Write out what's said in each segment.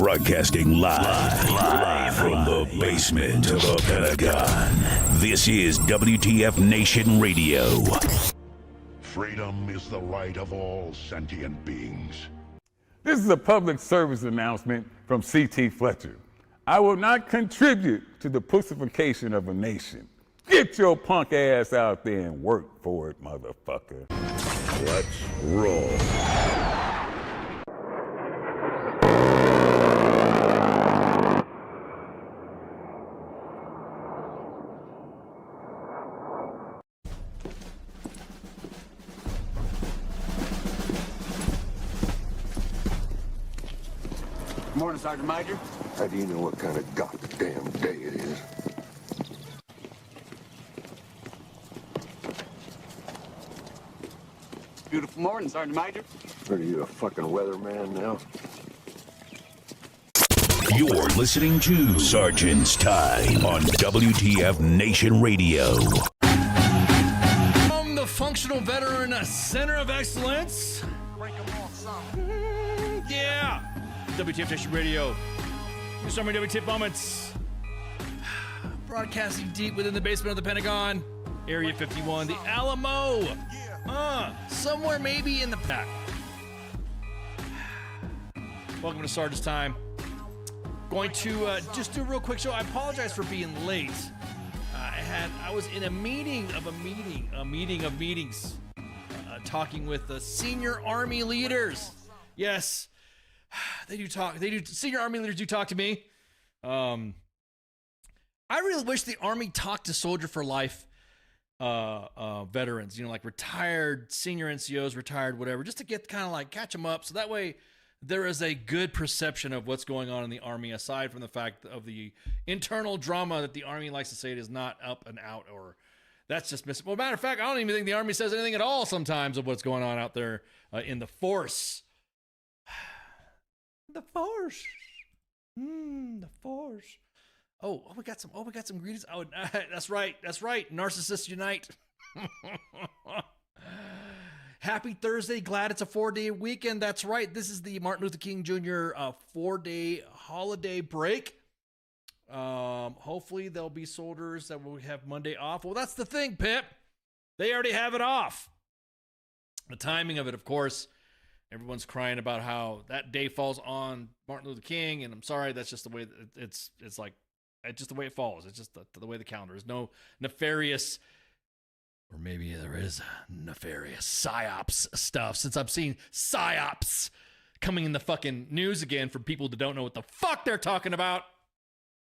Broadcasting live from the basement of the Pentagon. This is WTF Nation Radio. Freedom is the right of all sentient beings. This is a public service announcement from C.T. Fletcher. I will not contribute to the pussification of a nation. Get your punk ass out there and work for it, motherfucker. Let's roll. Morning, Sergeant Major. How do you know what kind of goddamn day it is? Beautiful morning, Sergeant Major. Are you a fucking weatherman now? You're listening to Sergeant's Time on WTF Nation Radio. From the Functional Veteran Center of Excellence. Yeah. WTF Nation Radio. Your summary WTF moments. Broadcasting deep within the basement of the Pentagon. Area 51, the Alamo. Somewhere maybe in the pack. Welcome to Sergeant's Time. Going to just do a real quick show. I apologize for being late. I was in a meeting of meetings, talking with the senior Army leaders. Yes, they do talk. Senior Army leaders do talk to me. I really wish the Army talked to Soldier for Life veterans, like retired senior NCOs, retired whatever, just to get kind of like catch them up. So that way there is a good perception of what's going on in the Army, aside from the fact of the internal drama that the Army likes to say it is not up and out, or that's just missing. Well, matter of fact, I don't even think the Army says anything at all sometimes of what's going on out there in the force. The force. The force. Oh, we got some greetings. Oh, that's right. Narcissists unite. Happy Thursday. Glad it's a 4-day weekend. That's right. This is the Martin Luther King Jr. 4-day holiday break. Hopefully there'll be soldiers that will have Monday off. Well, that's the thing, Pip. They already have it off. The timing of it, of course, everyone's crying about how that day falls on Martin Luther King, and I'm sorry, that's just the way it's just the way it falls. It's just the way the calendar is. No nefarious, or maybe there is nefarious psyops stuff, since I've seen psyops coming in the fucking news again from people that don't know what the fuck they're talking about.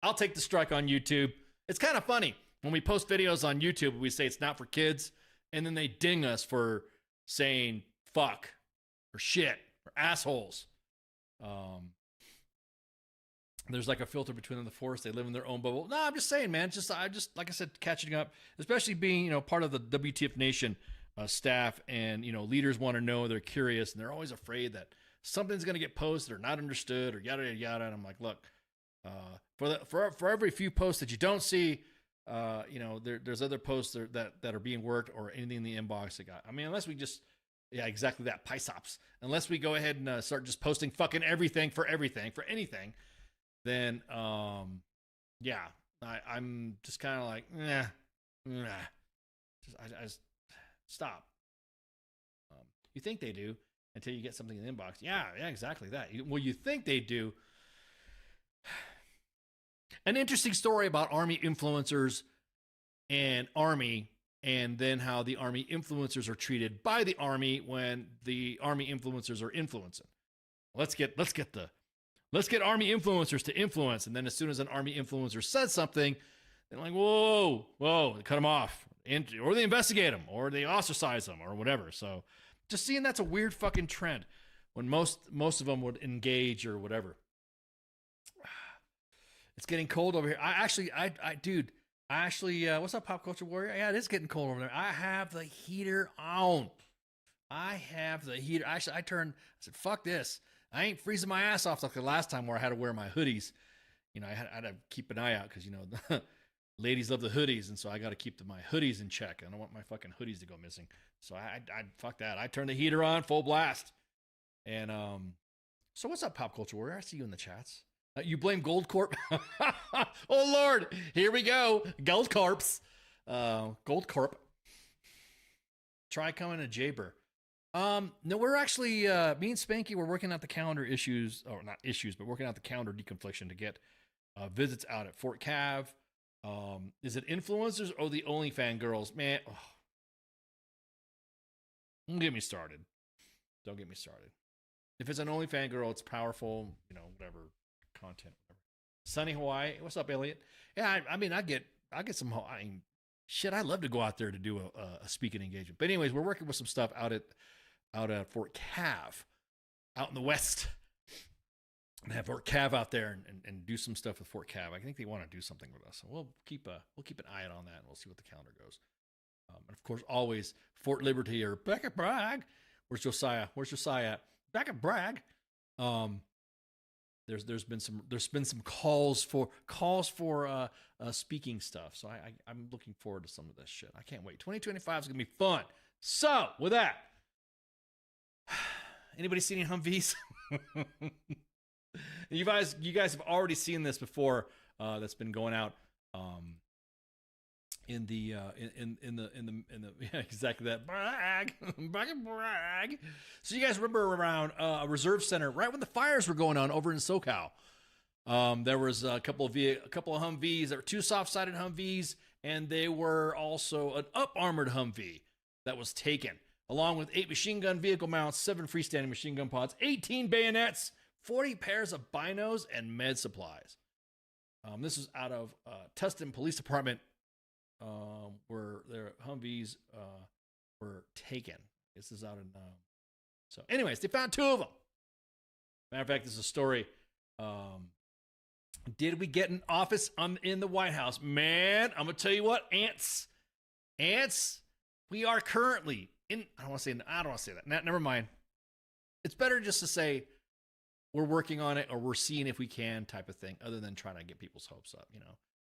I'll take the strike on YouTube. It's kind of funny when we post videos on YouTube, we say it's not for kids, and then they ding us for saying fuck or shit or assholes. There's like a filter between them, the force. They live in their own bubble. No, I'm just saying, man. I just like I said, catching up, especially being, part of the WTF Nation staff, and, leaders want to know, they're curious, and they're always afraid that something's going to get posted or not understood or yada, yada, yada. And I'm like, look, for every few posts that you don't see, there's other posts that are being worked, or anything in the inbox that got, unless we just, yeah, exactly that, PySops. Unless we go ahead and start just posting fucking everything, for anything, then, I'm just kind of like, just stop. You think they do until you get something in the inbox. Yeah, exactly that. You think they do. An interesting story about Army influencers and Army, and then how the Army influencers are treated by the Army when the Army influencers are influencing. Let's get Army influencers to influence, and then as soon as an Army influencer says something, they're like, whoa, they cut them off, or they investigate them, or they ostracize them, or whatever. So just seeing that's a weird fucking trend when most of them would engage or whatever. It's getting cold over here. Dude, what's up, Pop Culture Warrior? Yeah, it is getting cold over there. I have the heater on. I said, fuck this. I ain't freezing my ass off like the last time where I had to wear my hoodies. I had to keep an eye out because, the ladies love the hoodies. And so I got to keep my hoodies in check. I don't want my fucking hoodies to go missing. So I fuck that. I turned the heater on full blast. And so what's up, Pop Culture Warrior? I see you in the chats. You blame Gold Corp? Oh, Lord. Here we go. Gold Corps. Gold Corp. Try coming to Jaber. No, we're actually, me and Spanky, we're working out the calendar issues, or not issues, but working out the calendar deconfliction to get visits out at Fort Cav. Is it influencers or the OnlyFans girls? Man, don't get me started. Don't get me started. If it's an OnlyFans girl, it's powerful, whatever content, whatever. Sunny Hawaii. What's up, Elliot? Yeah, I mean, I get some, shit, I love to go out there to do a speaking engagement. But anyways, we're working with some stuff out at Fort Cav, out in the West. And have Fort Cav out there and do some stuff with Fort Cav. I think they want to do something with us. So we'll keep an eye out on that, and we'll see what the calendar goes. And of course, always Fort Liberty or back at Bragg. Where's Josiah? At? Back at Bragg. There's been some calls for speaking stuff. So I'm looking forward to some of this shit. I can't wait. 2025 is gonna be fun. So with that, anybody seen any Humvees? You guys have already seen this before. That's been going out in the yeah, exactly that brag. So you guys remember around a reserve center right when the fires were going on over in SoCal. There was a couple of Humvees. There were 2 soft-sided Humvees, and they were also an up-armored Humvee that was taken, along with 8 machine gun vehicle mounts, 7 freestanding machine gun pods, 18 bayonets, 40 pairs of binos, and med supplies. This is out of Tustin Police Department, where their Humvees were taken. This is out in... So anyways, they found 2 of them. Matter of fact, this is a story. Did we get an office in the White House? Man, I'm going to tell you what, ants, we are currently in... I don't want to say that. Never mind. It's better just to say... we're working on it, or we're seeing if we can, type of thing, other than trying to get people's hopes up,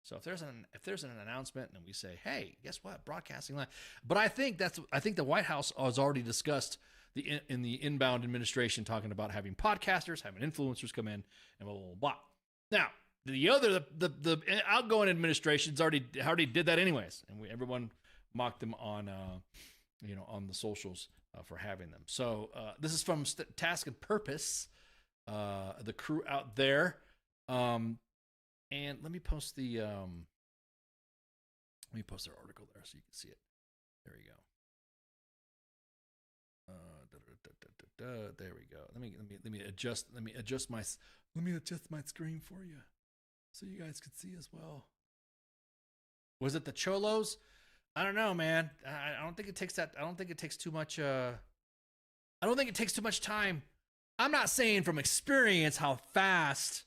So if there's an announcement and we say, hey, guess what, broadcasting line. But I think the White House has already discussed in the inbound administration talking about having podcasters, having influencers come in, and blah blah blah. Now the outgoing administrations already did that anyways, and everyone mocked them on on the socials for having them. So this is from Task and Purpose. The crew out there, and let me post their article there so you can see it. There you go. There we go. Let me adjust my screen for you so you guys could see as well. Was it the Cholos? I don't know, man. I don't think it takes that. I don't think it takes too much. I don't think it takes too much time. I'm not saying from experience how fast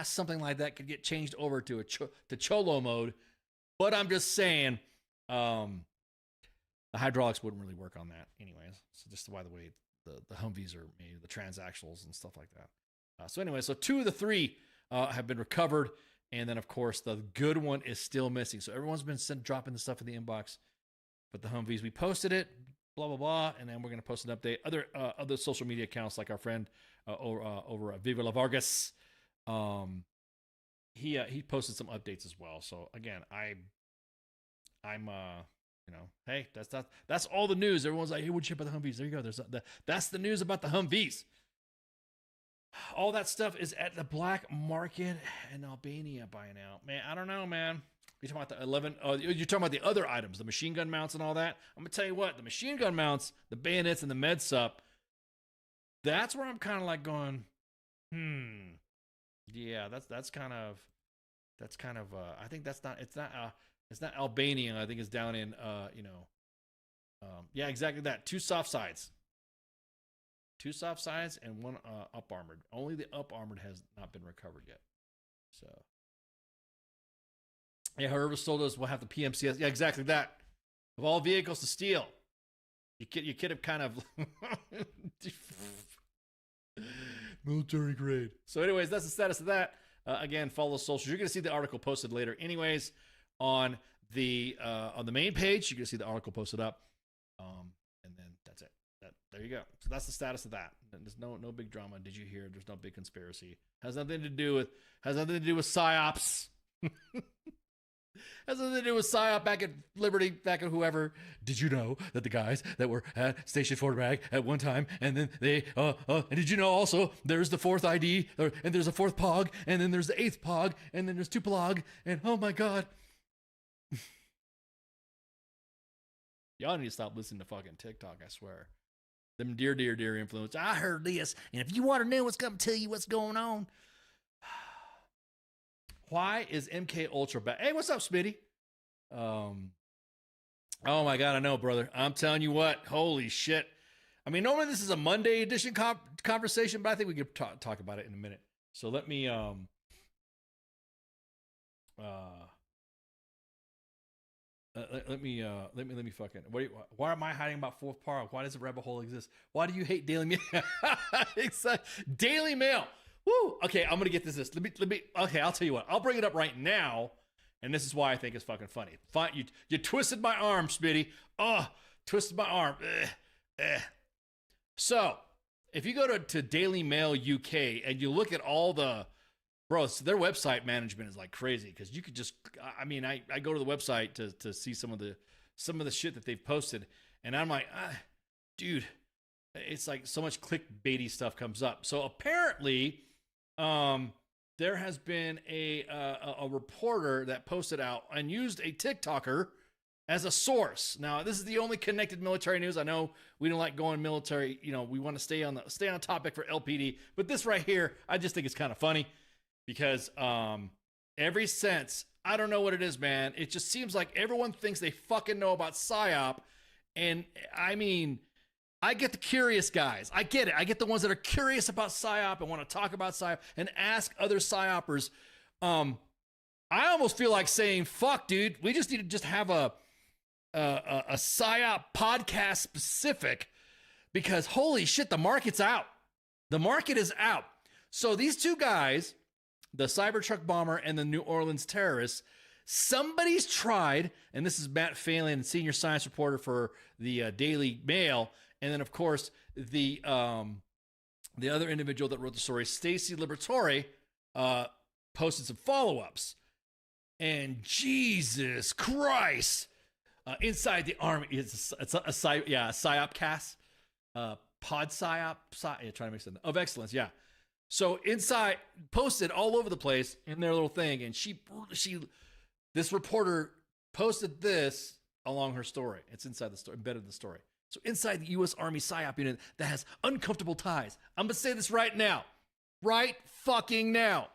something like that could get changed over to to Cholo mode, but I'm just saying the hydraulics wouldn't really work on that anyways. So just by the way the Humvees are made, the transactionals and stuff like that. So anyway, so 2 of the 3 have been recovered, and then of course the good one is still missing. So everyone's been dropping the stuff in the inbox, but the Humvees, we posted it. Blah blah blah, and then we're gonna post an update. Other social media accounts like our friend over at Viva La Vargas, he posted some updates as well. So again, I'm hey, that's all the news. Everyone's like, hey, what'd you about the Humvees? There you go. That's the news about the Humvees. All that stuff is at the black market in Albania by now. Man, I don't know, man. You're talking about the 11. You're talking about the other items, the machine gun mounts and all that. I'm gonna tell you what, the machine gun mounts, the bayonets, and the med sup. That's where I'm kind of like going, yeah, that's kind of. I think it's not Albania. I think it's down in yeah, exactly that. 2 soft sides. 2 soft sides and 1 up armored. Only the up armored has not been recovered yet. So. Yeah, whoever sold us will have the PMCS. Yeah, exactly that. Of all vehicles to steal, you could have kind of military grade. So, anyways, that's the status of that. Again, follow socials. You're gonna see the article posted later. Anyways, on the main page, you're gonna see the article posted up. And then that's it. there you go. So that's the status of that. There's no big drama. Did you hear? There's no big conspiracy. Has nothing to do with psyops. Has nothing to do with psyop back at Liberty, back at whoever. Did you know that the guys that were at Station Fortbragg at one time, and then they, and did you know also there's the fourth ID, and there's a fourth POG, and then there's the eighth POG, and then there's two PLOG, and oh my God. Y'all need to stop listening to fucking TikTok, I swear. Them dear influence. I heard this, and if you want to know what's going to tell you what's going on. Why is MK Ultra back? Hey, what's up, Smitty? Oh my God, I know, brother. I'm telling you what, holy shit. I mean, normally this is a Monday edition conversation, but I think we could talk about it in a minute. So let me let me fucking. Why am I hiding about fourth part? Why does the rabbit hole exist? Why do you hate Daily Mail? Daily Mail. Woo! Okay, I'm gonna get this. Let me. Okay, I'll tell you what. I'll bring it up right now, and this is why I think it's fucking funny. Fine, you twisted my arm, Smitty. Oh, twisted my arm. So, if you go to Daily Mail UK and you look at all the their website management is like crazy because you could just. I mean, I go to the website to see some of the shit that they've posted, and I'm like, dude, it's like so much clickbaity stuff comes up. So apparently. There has been a reporter that posted out and used a TikToker as a source. Now, this is the only connected military news. I know we don't like going military. You know, we want to stay on topic for LPD. But this right here, I just think it's kind of funny because every since I don't know what it is, man. It just seems like everyone thinks they fucking know about PSYOP, and I mean. I get the curious guys. I get it. I get the ones that are curious about PSYOP and want to talk about PSYOP and ask other PSYOPers. I almost feel like saying, fuck, dude, we just need to just have a PSYOP podcast specific because holy shit, the market's out. The market is out. So these two guys, the Cybertruck bomber and the New Orleans terrorist, somebody's tried, and this is Matt Phelan, senior science reporter for the Daily Mail. And then, of course, the other individual that wrote the story, Stacy Liberatore, posted some follow-ups. And Jesus Christ, inside the army, it's a PSYOP cast, pod PSYOP, trying to make sense of excellence, yeah. So inside, posted all over the place in their little thing, and this reporter posted this along her story. It's inside the story, embedded in the story. So inside the U.S. Army PSYOP unit that has uncomfortable ties. I'm going to say this right now. Right fucking now.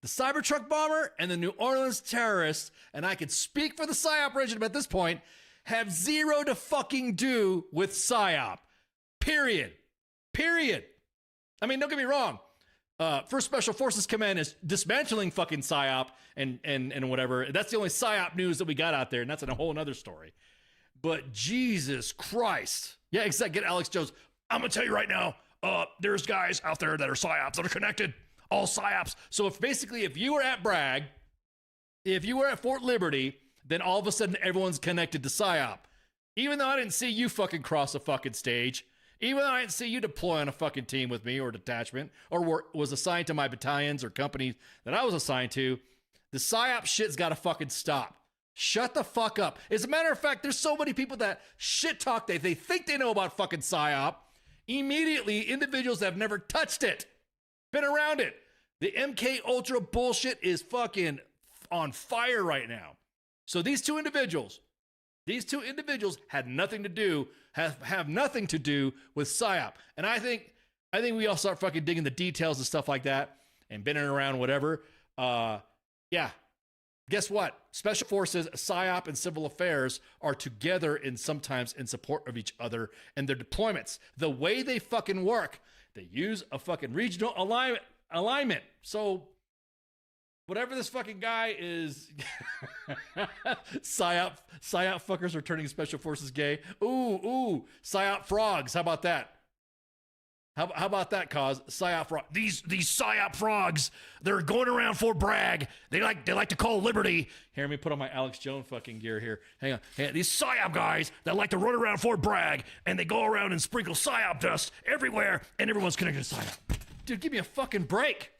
The Cybertruck bomber and the New Orleans terrorists, and I can speak for the PSYOP regime at this point, have zero to fucking do with PSYOP. Period. I mean, don't get me wrong. First Special Forces Command is dismantling fucking PSYOP and whatever. That's the only PSYOP news that we got out there, and that's a whole other story. But Jesus Christ. Yeah, exactly. Get Alex Jones. I'm going to tell you right now, there's guys out there that are PSYOPs that are connected. All PSYOPs. So if you were at Bragg, if you were at Fort Liberty, then all of a sudden everyone's connected to PSYOP. Even though I didn't see you fucking cross a fucking stage. Even though I didn't see you deploy on a fucking team with me or detachment or was assigned to my battalions or companies that I was assigned to, the PSYOP shit's got to fucking stop. Shut the fuck up. As a matter of fact, there's so many people that shit talk they think they know about fucking PSYOP. Immediately, individuals that have never touched it, been around it. The MK Ultra bullshit is fucking on fire right now. So these two individuals had nothing to do, have nothing to do with PSYOP. And I think we all start fucking digging the details and stuff like that and bending around whatever. Yeah. Guess what? Special Forces, PSYOP, and Civil Affairs are together sometimes in support of each other and their deployments. The way they fucking work, they use a fucking regional alignment. So whatever this fucking guy is, PSYOP fuckers are turning Special Forces gay. Ooh, PSYOP frogs. How about that? How about that, cause psyop frog? These psyop frogs, they're going around Fort Bragg. They like to call liberty. Here, let me put on my Alex Jones fucking gear here. Hang on. Hey, these psyop guys that like to run around Fort Bragg and they go around and sprinkle psyop dust everywhere, and everyone's connected to psyop. Dude, give me a fucking break.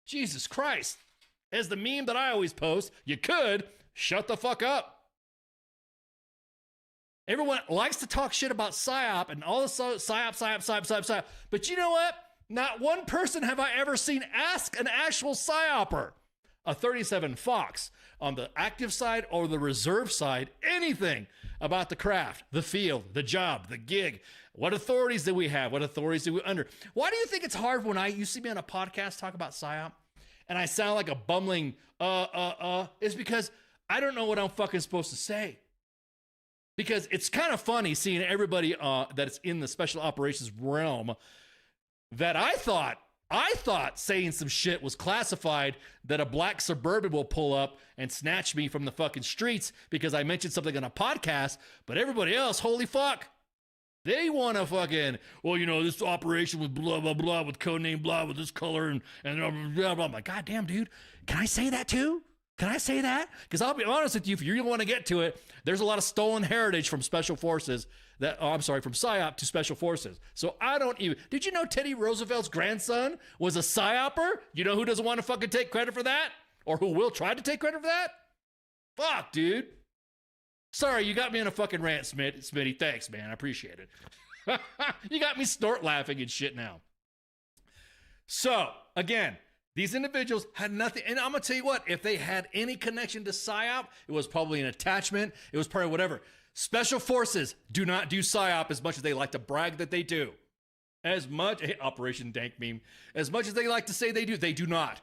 Jesus Christ. As the meme that I always post, you could shut the fuck up. Everyone likes to talk shit about psyop and all the psyop. But you know what? Not one person have I ever seen ask an actual psyoper, a 37 Fox, on the active side or the reserve side, anything about the craft, the field, the job, the gig. What authorities do we have? What authorities do we under? Why do you think it's hard when you see me on a podcast talk about psyop and I sound like a bumbling It's because I don't know what I'm fucking supposed to say. Because it's kind of funny seeing everybody that's in the special operations realm that I thought saying some shit was classified, that a black suburban will pull up and snatch me from the fucking streets because I mentioned something on a podcast, but everybody else, holy fuck, they want to fucking, well, you know, this operation with blah, blah, blah, with codename blah, with this color and blah, blah, blah. I'm like, God damn, dude, can I say that too? Can I say that? Because I'll be honest with you, if you really want to get to it, there's a lot of stolen heritage from special forces from PSYOP to special forces. So I don't even, did you know Teddy Roosevelt's grandson was a PSYOPer? You know who doesn't want to fucking take credit for that? Or who will try to take credit for that? Fuck, dude. Sorry, you got me in a fucking rant, Smitty. Thanks, man. I appreciate it. You got me snort laughing and shit now. So, again, these individuals had nothing, and I'm going to tell you what, if they had any connection to PSYOP, it was probably an attachment, it was probably whatever. Special forces do not do PSYOP as much as they like to brag that they do. As much, Operation Dank meme, as much as they like to say they do, they do not.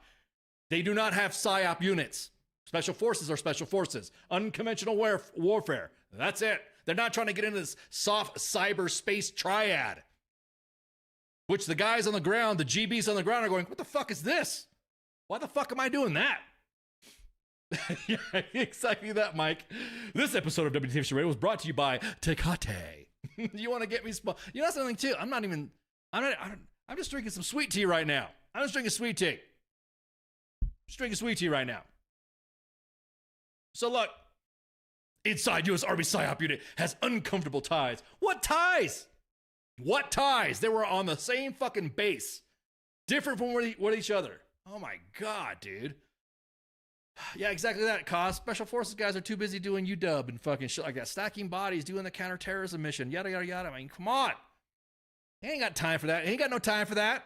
They do not have PSYOP units. Special forces are special forces. Unconventional warfare, that's it. They're not trying to get into this soft cyberspace triad. Which the guys on the ground, the GBs on the ground are going, what the fuck is this? Why the fuck am I doing that? Yeah, exactly that, Mike. This episode of WTF Radio was brought to you by Tecate. You want to get me you know something too? I'm just drinking some sweet tea right now. I'm just drinking sweet tea. Just drinking sweet tea right now. So look, inside U.S. Army PSYOP unit has uncomfortable ties. What ties? What ties? They were on the same fucking base. Different from each other. Oh my God, dude. Yeah, exactly that, Cos. Special forces guys are too busy doing UW and fucking shit like that. Stacking bodies, doing the counterterrorism mission, yada, yada, yada. I mean, come on. He ain't got time for that. He ain't got no time for that.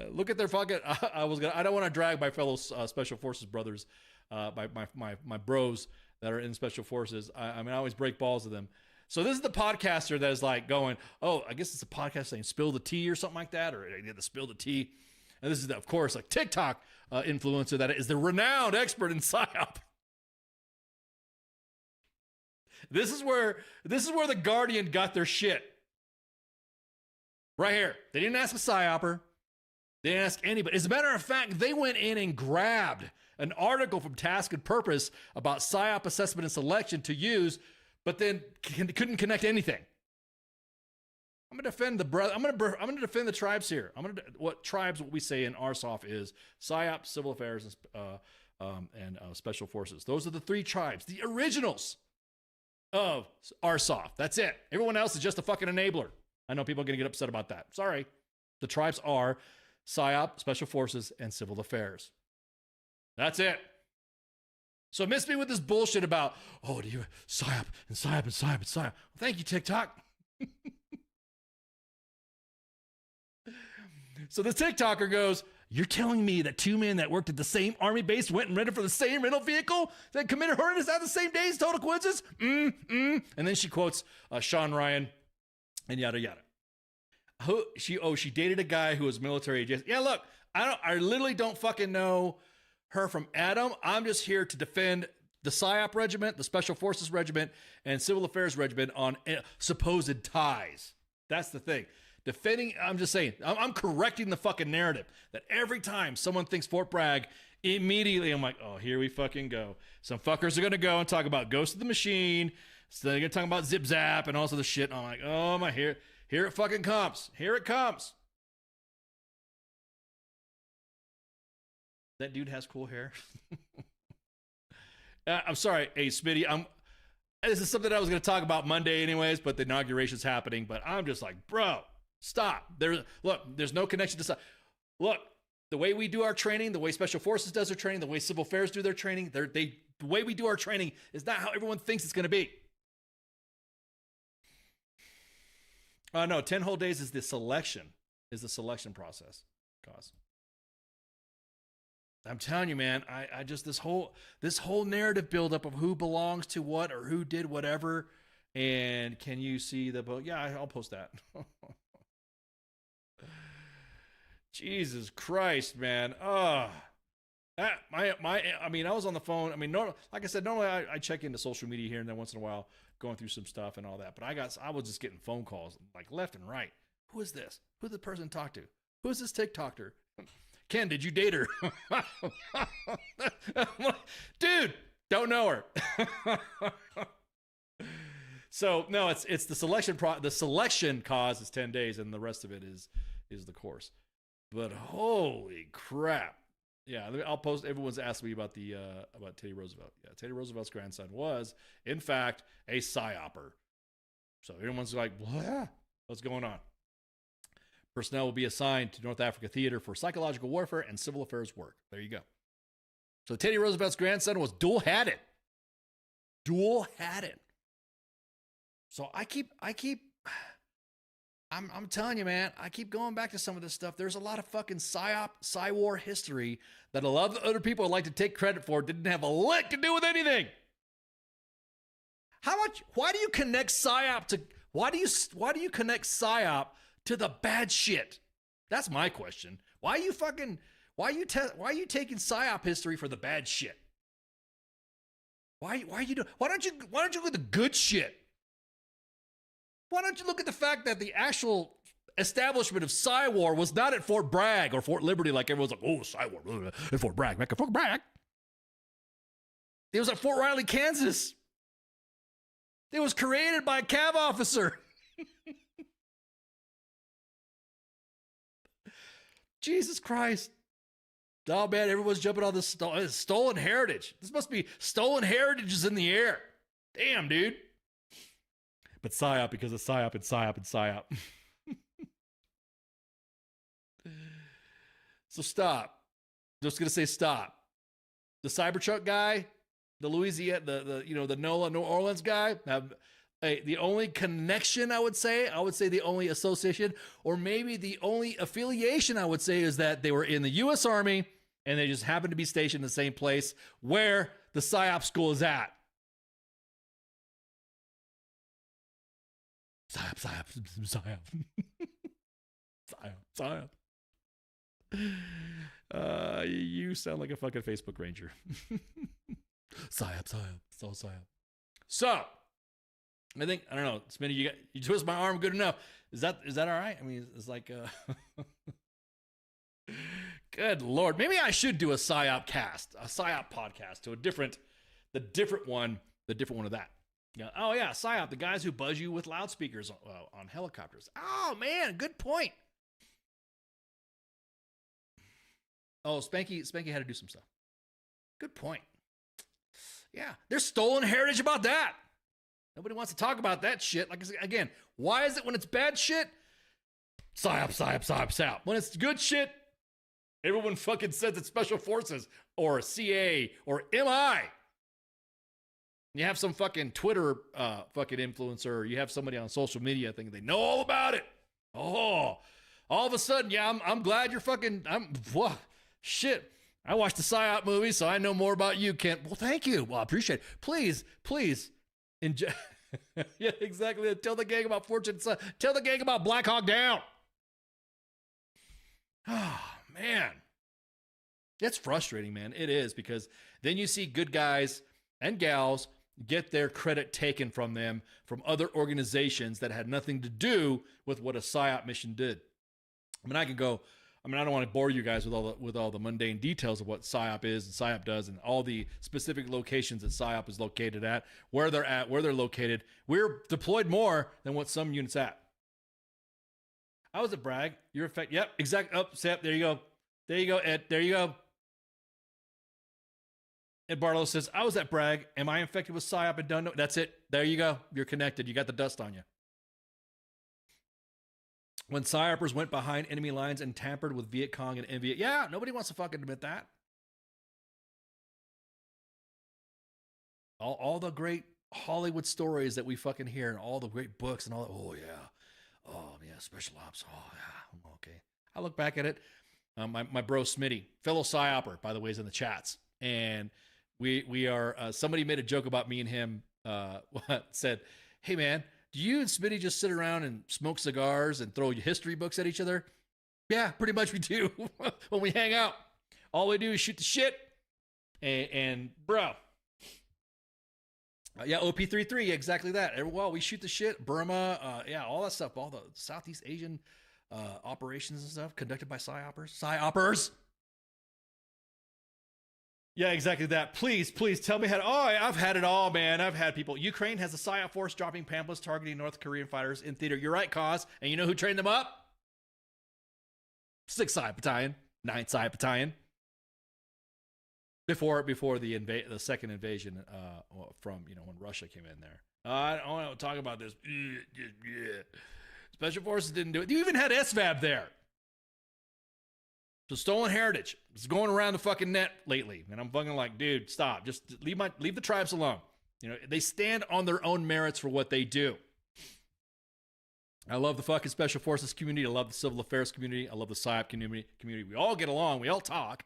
Look at their fucking, I don't want to drag my fellow special forces brothers, my bros that are in special forces. I mean, I always break balls with them. So this is the podcaster that is like going, oh, I guess it's a podcast saying spill the tea or something like that, or you have to spill the tea. And this is, of course, like TikTok influencer that is the renowned expert in PSYOP. This is where the Guardian got their shit. Right here. They didn't ask a PSYOPer. They didn't ask anybody. As a matter of fact, they went in and grabbed an article from Task and Purpose about PSYOP assessment and selection to use, but then couldn't connect anything. I'm gonna defend I'm gonna defend the tribes here. What we say in RSOF is PSYOP, Civil Affairs, and Special Forces. Those are the three tribes, the originals of RSOF. That's it. Everyone else is just a fucking enabler. I know people are gonna get upset about that. Sorry. The tribes are PSYOP, Special Forces, and Civil Affairs. That's it. So miss me with this bullshit about, oh, do you PSYOP and PSYOP and PSYOP and PSYOP. Well, thank you, TikTok. So the TikToker goes, you're telling me that two men that worked at the same army base went and rented for the same rental vehicle that committed horrendous at the same days, total coincidence? And then she quotes Sean Ryan and yada yada. She dated a guy who was military adjacent. Yeah, look, I literally don't fucking know her from Adam. I'm just here to defend the PSYOP regiment, the Special Forces regiment, and Civil Affairs regiment on supposed ties. That's the thing. Defending, I'm just saying, I'm correcting the fucking narrative that every time someone thinks Fort Bragg, immediately I'm like, oh, here we fucking go. Some fuckers are going to go and talk about Ghost of the Machine, So they're talking about zip zap and all this other shit. And I'm like, oh my, here it fucking comes. Here it comes. That dude has cool hair. I'm sorry, hey Smitty. This is something I was going to talk about Monday anyways, but the inauguration's happening. But I'm just like, bro, stop. There's no connection to. Look, the way we do our training, the way Special Forces does their training, the way Civil Affairs do their training, the way we do our training is not how everyone thinks it's going to be. No, 10 whole days is the selection process. Cause. I'm telling you, man, I just this whole narrative buildup of who belongs to what or who did whatever, and can you see the book? Yeah, I'll post that. Jesus Christ, man. I was on the phone. I mean, like I said, normally I check into social media here and then once in a while, going through some stuff and all that. But I was just getting phone calls like left and right. Who is this? Who's the person to talk to? Who's this TikToker? Ken, did you date her? Dude, don't know her. So no, it's the selection. The selection cause is 10 days, and the rest of it is the course. But holy crap! Yeah, I'll post. Everyone's asked me about about Teddy Roosevelt. Yeah, Teddy Roosevelt's grandson was, in fact, a psyoper. So everyone's like, what? What's going on? Personnel will be assigned to North Africa Theater for psychological warfare and civil affairs work. There you go. So Teddy Roosevelt's grandson was dual-hatted. Dual-hatted. So I'm telling you, man, I keep going back to some of this stuff. There's a lot of fucking psy-war history that a lot of other people would like to take credit for didn't have a lick to do with anything. Why do you connect psyop to, why do you connect psyop to the bad shit? That's my question. Why are you taking psyop history for the bad shit? Why don't you look at the good shit? Why don't you look at the fact that the actual establishment of Psy War was not at Fort Bragg or Fort Liberty like everyone's like, oh, Psy War at Fort Bragg, back at Fort Bragg. It was at Fort Riley, Kansas. It was created by a cav officer. Jesus Christ. Oh, man, everyone's jumping on this stolen heritage. This must be stolen heritages in the air. Damn, dude. But PSYOP because of PSYOP and PSYOP and PSYOP. So stop. Just going to say stop. The Cybertruck guy, the Louisiana, the NOLA, New Orleans guy, the only connection I would say the only association, or maybe the only affiliation I would say is that they were in the U.S. Army and they just happened to be stationed in the same place where the PSYOP school is at. PSYOP. You sound like a fucking Facebook Ranger. PSYOP. So, I think, I don't know, Smitty, you twist my arm good enough. Is that all right? I mean, it's like, good Lord. Maybe I should do a PSYOP cast, a PSYOP podcast to the different one of that. Yeah. Oh yeah, PSYOP, the guys who buzz you with loudspeakers on helicopters. Oh man, good point. Oh, Spanky had to do some stuff. Good point. Yeah, there's stolen heritage about that. Nobody wants to talk about that shit. Like I said, again, why is it when it's bad shit, PSYOP. When it's good shit, everyone fucking says it's Special Forces or CA or MI. You have some fucking Twitter fucking influencer, or you have somebody on social media thinking they know all about it. Oh, all of a sudden, yeah, I'm glad you're fucking, shit. I watched the PSYOP movie, so I know more about you, Kent. Well, thank you. Well, I appreciate it. Please. Yeah, exactly. Tell the gang about Fortune. Tell the gang about Black Hawk Down. Oh, man. It's frustrating, man. It is, because then you see good guys and gals get their credit taken from them from other organizations that had nothing to do with what a PSYOP mission did. I mean, I could go I mean, I don't want to bore you guys with all the mundane details of what PSYOP is and PSYOP does and all the specific locations that PSYOP is located at, where they're located. We're deployed more than what some units at. I was at Bragg. You're affected. Yep, exactly. Oh, Sep, there you go. There you go, Ed. There you go. Ed Barlow says, I was at Bragg. Am I infected with PSYOP and don't know? That's it. There you go. You're connected. You got the dust on you. When PSYOPers went behind enemy lines and tampered with Viet Cong and NVA. Yeah, nobody wants to fucking admit that. All the great Hollywood stories that we fucking hear and all the great books and all that. Oh, yeah. Oh, yeah, special ops. Oh, yeah. Okay. I look back at it. My bro Smitty, fellow PSYOPer, by the way, is in the chats. And we are, somebody made a joke about me and him, said, hey, man, do you and Smitty just sit around and smoke cigars and throw history books at each other? Yeah, pretty much we do. When we hang out, all we do is shoot the shit. And bro, yeah, OP33, exactly that. Every while we shoot the shit. Burma, yeah, all that stuff, all the Southeast Asian operations and stuff conducted by PSYOPers. Yeah, exactly that. Please tell me how to, I've had it all, man. I've had people. Ukraine has a PSYOP force dropping pamphlets targeting North Korean fighters in theater. You're right, Cause. And you know who trained them up? 6th PSYOP Battalion, 9th PSYOP Battalion. Before the second invasion from, when Russia came in there. I don't want to talk about this. Special Forces didn't do it. You even had SVAB there. So stolen heritage. It's going around the fucking net lately. And I'm fucking like, dude, stop. Just leave the tribes alone. They stand on their own merits for what they do. I love the fucking Special Forces community. I love the Civil Affairs community. I love the PSYOP community. We all get along. We all talk.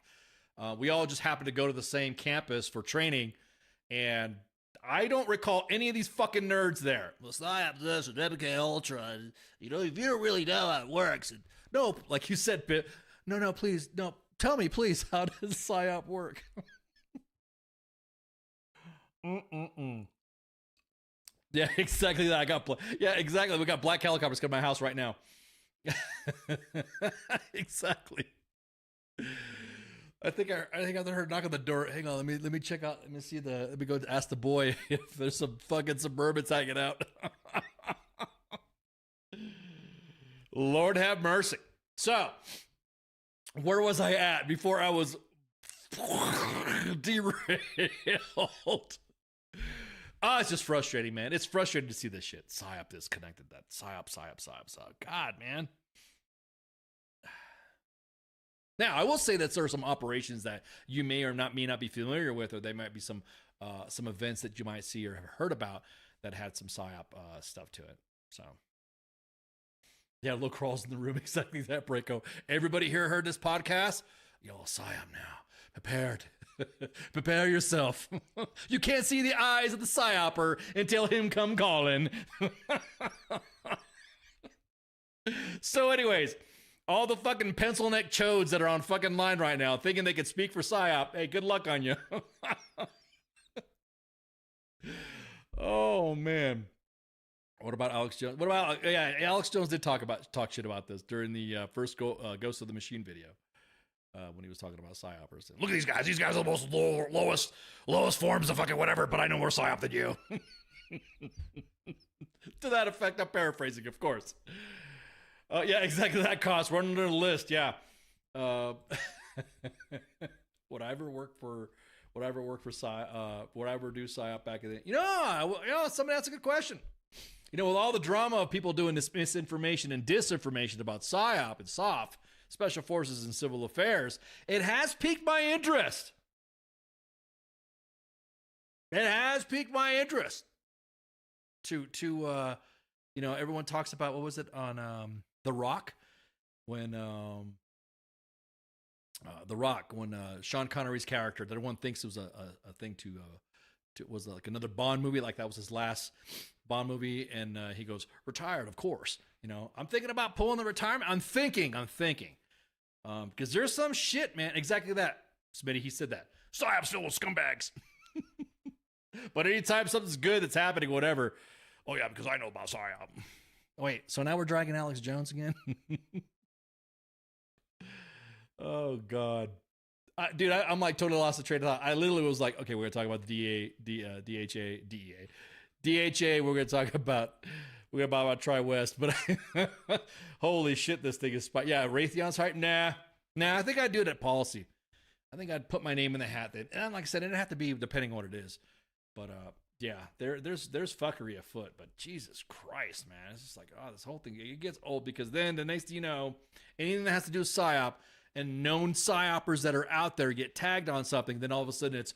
We all just happen to go to the same campus for training. And I don't recall any of these fucking nerds there. Well, PSYOP this and MK Ultra. If you don't really know how it works. No, like you said, Pip. No, please. No, tell me, please. How does PSYOP work? Yeah, exactly that. Exactly. We got black helicopters coming to my house right now. Exactly. I think I heard knock on the door. Hang on, let me check out. Let me go ask the boy if there's some fucking Suburbans hanging out. Lord have mercy. So, where was I at before I was derailed? It's just frustrating, man. It's frustrating to see this shit. PSYOP this connected that. PSYOP. God, man. Now, I will say that there are some operations that you may not be familiar with, or there might be some events that you might see or have heard about that had some PSYOP stuff to it. So, yeah, Lil Crawl's in the room. Exactly that, Breako. Everybody here heard this podcast? Y'all PSYOP now. Prepared. Prepare yourself. You can't see the eyes of the PSYOPer until him come calling. So, anyways. All the fucking pencil neck chodes that are on fucking line right now thinking they could speak for PSYOP. Hey, good luck on you. Oh, man. What about Alex Jones? Alex Jones did talk shit about this during the first Ghost of the Machine video when he was talking about PSYOPers. Look at these guys. These guys are the most lowest forms of fucking whatever, but I know more PSYOP than you. To that effect, I'm paraphrasing, of course. Yeah, exactly that cost. Run under the list, yeah. Would I ever do PSYOP back in the somebody, that's a good question. With all the drama of people doing this misinformation and disinformation about PSYOP and SOF, Special Forces and Civil Affairs, it has piqued my interest. It has piqued my interest. Everyone talks about, what was it on The Rock, when Sean Connery's character that everyone thinks was a thing to was like another Bond movie, like that was his last Bond movie, and he goes, retired, of course. I'm thinking about pulling the retirement. I'm thinking, because there's some shit, man. Exactly that, Smitty. He said that. PSYOP's filled with scumbags. But anytime something's good that's happening, whatever. Oh yeah, because I know about PSYOP. Wait, so now we're dragging Alex Jones again? Oh God, dude, I'm like totally lost the train of thought. I literally was like, okay, we're gonna talk about the DHA. We're gonna talk about TriWest, but holy shit, this thing is spot. Yeah, Raytheon's height. Nah. I think I'd do it at policy. I think I'd put my name in the hat then. And like I said, it didn't have to be depending on what it is. But yeah, there's fuckery afoot. But Jesus Christ, man, it's just like, oh, this whole thing, it gets old, because then the next thing you know, anything that has to do with psyop and known psyopers that are out there get tagged on something, then all of a sudden it's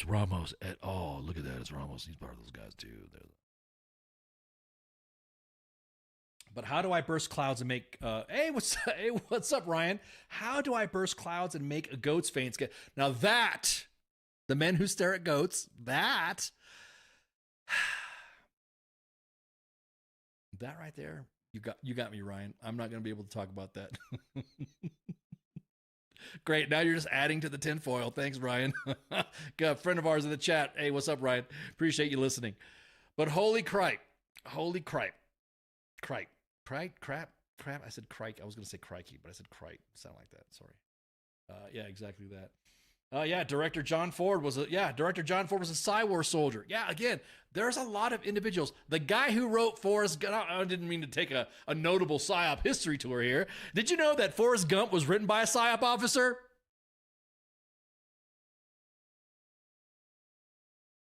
Ramos at all. Look at that, it's Ramos. He's part of those guys too. But how do I burst clouds and make hey, what's up, Ryan? How do I burst clouds and make a goat's veins get now that the men who stare at goats, that right there, you got me, Ryan. I'm not gonna be able to talk about that. Great, now you're just adding to the tinfoil. Thanks, Ryan. Got a friend of ours in the chat. Hey, what's up, Ryan? Appreciate you listening. But holy crap. Crap. I said crike. I was going to say crikey, but I said crike. Sound like that. Sorry. Yeah, exactly that. Yeah, Director John Ford was a Psywar soldier. Yeah, again, there's a lot of individuals. The guy who wrote Forrest Gump, I didn't mean to take a notable PSYOP history tour here. Did you know that Forrest Gump was written by a PSYOP officer?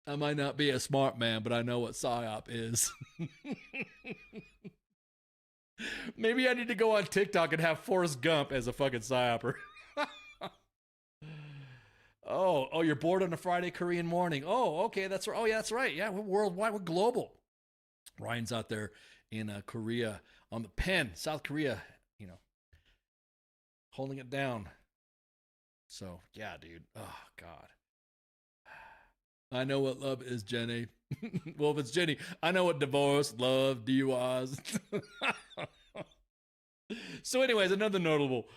I might not be a smart man, but I know what PSYOP is. Maybe I need to go on TikTok and have Forrest Gump as a fucking psyoper. Oh, you're bored on a Friday Korean morning. Oh, okay, that's right. Oh, yeah, that's right. Yeah, we're worldwide. We're global. Ryan's out there in Korea on the pen, South Korea, holding it down. So, yeah, dude. Oh, God. I know what love is, Jenny. Well, if it's Jenny, I know what divorce, love, DUIs. So anyways, another notable.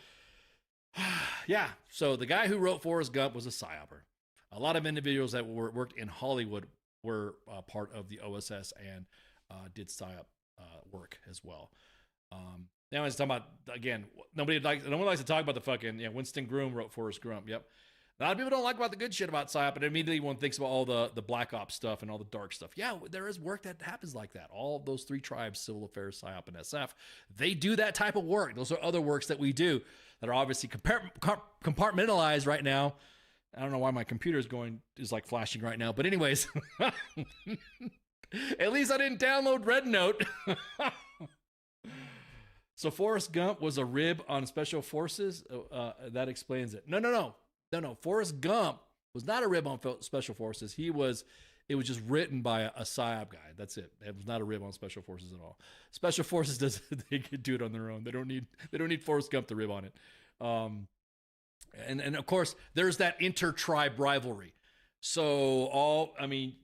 Yeah, so the guy who wrote Forrest Gump was a psyoper. A lot of individuals that worked in Hollywood were part of the OSS and did psyop work as well. Now I was talking about, again, no one likes to talk about the fucking, Winston Groom wrote Forrest Gump. Yep. A lot of people don't like about the good shit about psyop, but immediately one thinks about all the black ops stuff and all the dark stuff. Yeah, there is work that happens like that. All those three tribes, civil affairs, psyop, and SF, they do that type of work. Those are other works that we do that are obviously compartmentalized right now. I don't know why my computer is like flashing right now, but anyways, at least I didn't download Red Note. So Forrest Gump was a rib on Special Forces. That explains it. No. Forrest Gump was not a rib on Special Forces. It was just written by a PSYOP guy. That's it. It was not a rib on Special Forces at all. Special Forces they could do it on their own. They don't need Forrest Gump to rib on it. And of course there's that inter-tribe rivalry. So I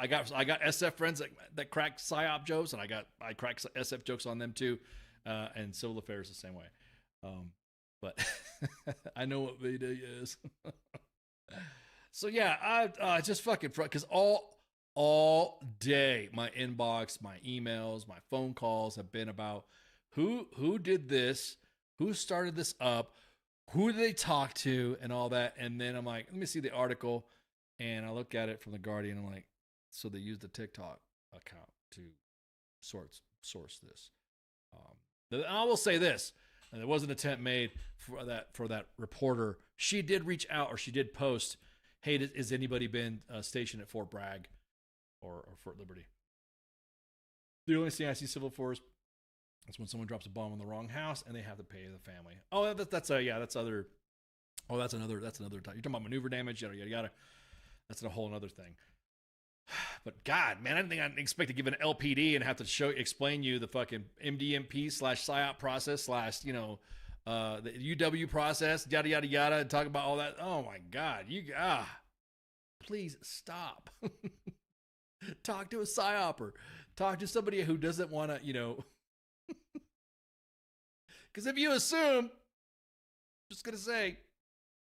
got SF friends that crack PSYOP jokes, and I crack SF jokes on them too, and civil affairs the same way. But I know what VD is. So yeah, I just fucking because all day my inbox, my emails, my phone calls have been about who did this, who started this up, who did they talk to, and all that. And then I'm like, let me see the article, and I look at it from the Guardian. I'm like, so they used the TikTok account to source this. I will say this. And there was an attempt made for that reporter. She did reach out, or she did post, hey, has anybody been stationed at Fort Bragg or Fort Liberty? The only thing I see civil force is when someone drops a bomb on the wrong house and they have to pay the family. Oh, that's other. Oh, that's another type. You're talking about maneuver damage, yada yada yada. That's a whole other thing. But God, man, I didn't think I'd expect to give an LPD and have to explain you the fucking MDMP / PSYOP process / the UW process, yada yada yada, and talk about all that. Oh my God, please stop. Talk to a PSYOPer. Talk to somebody who doesn't want to, because if you assume, just gonna say,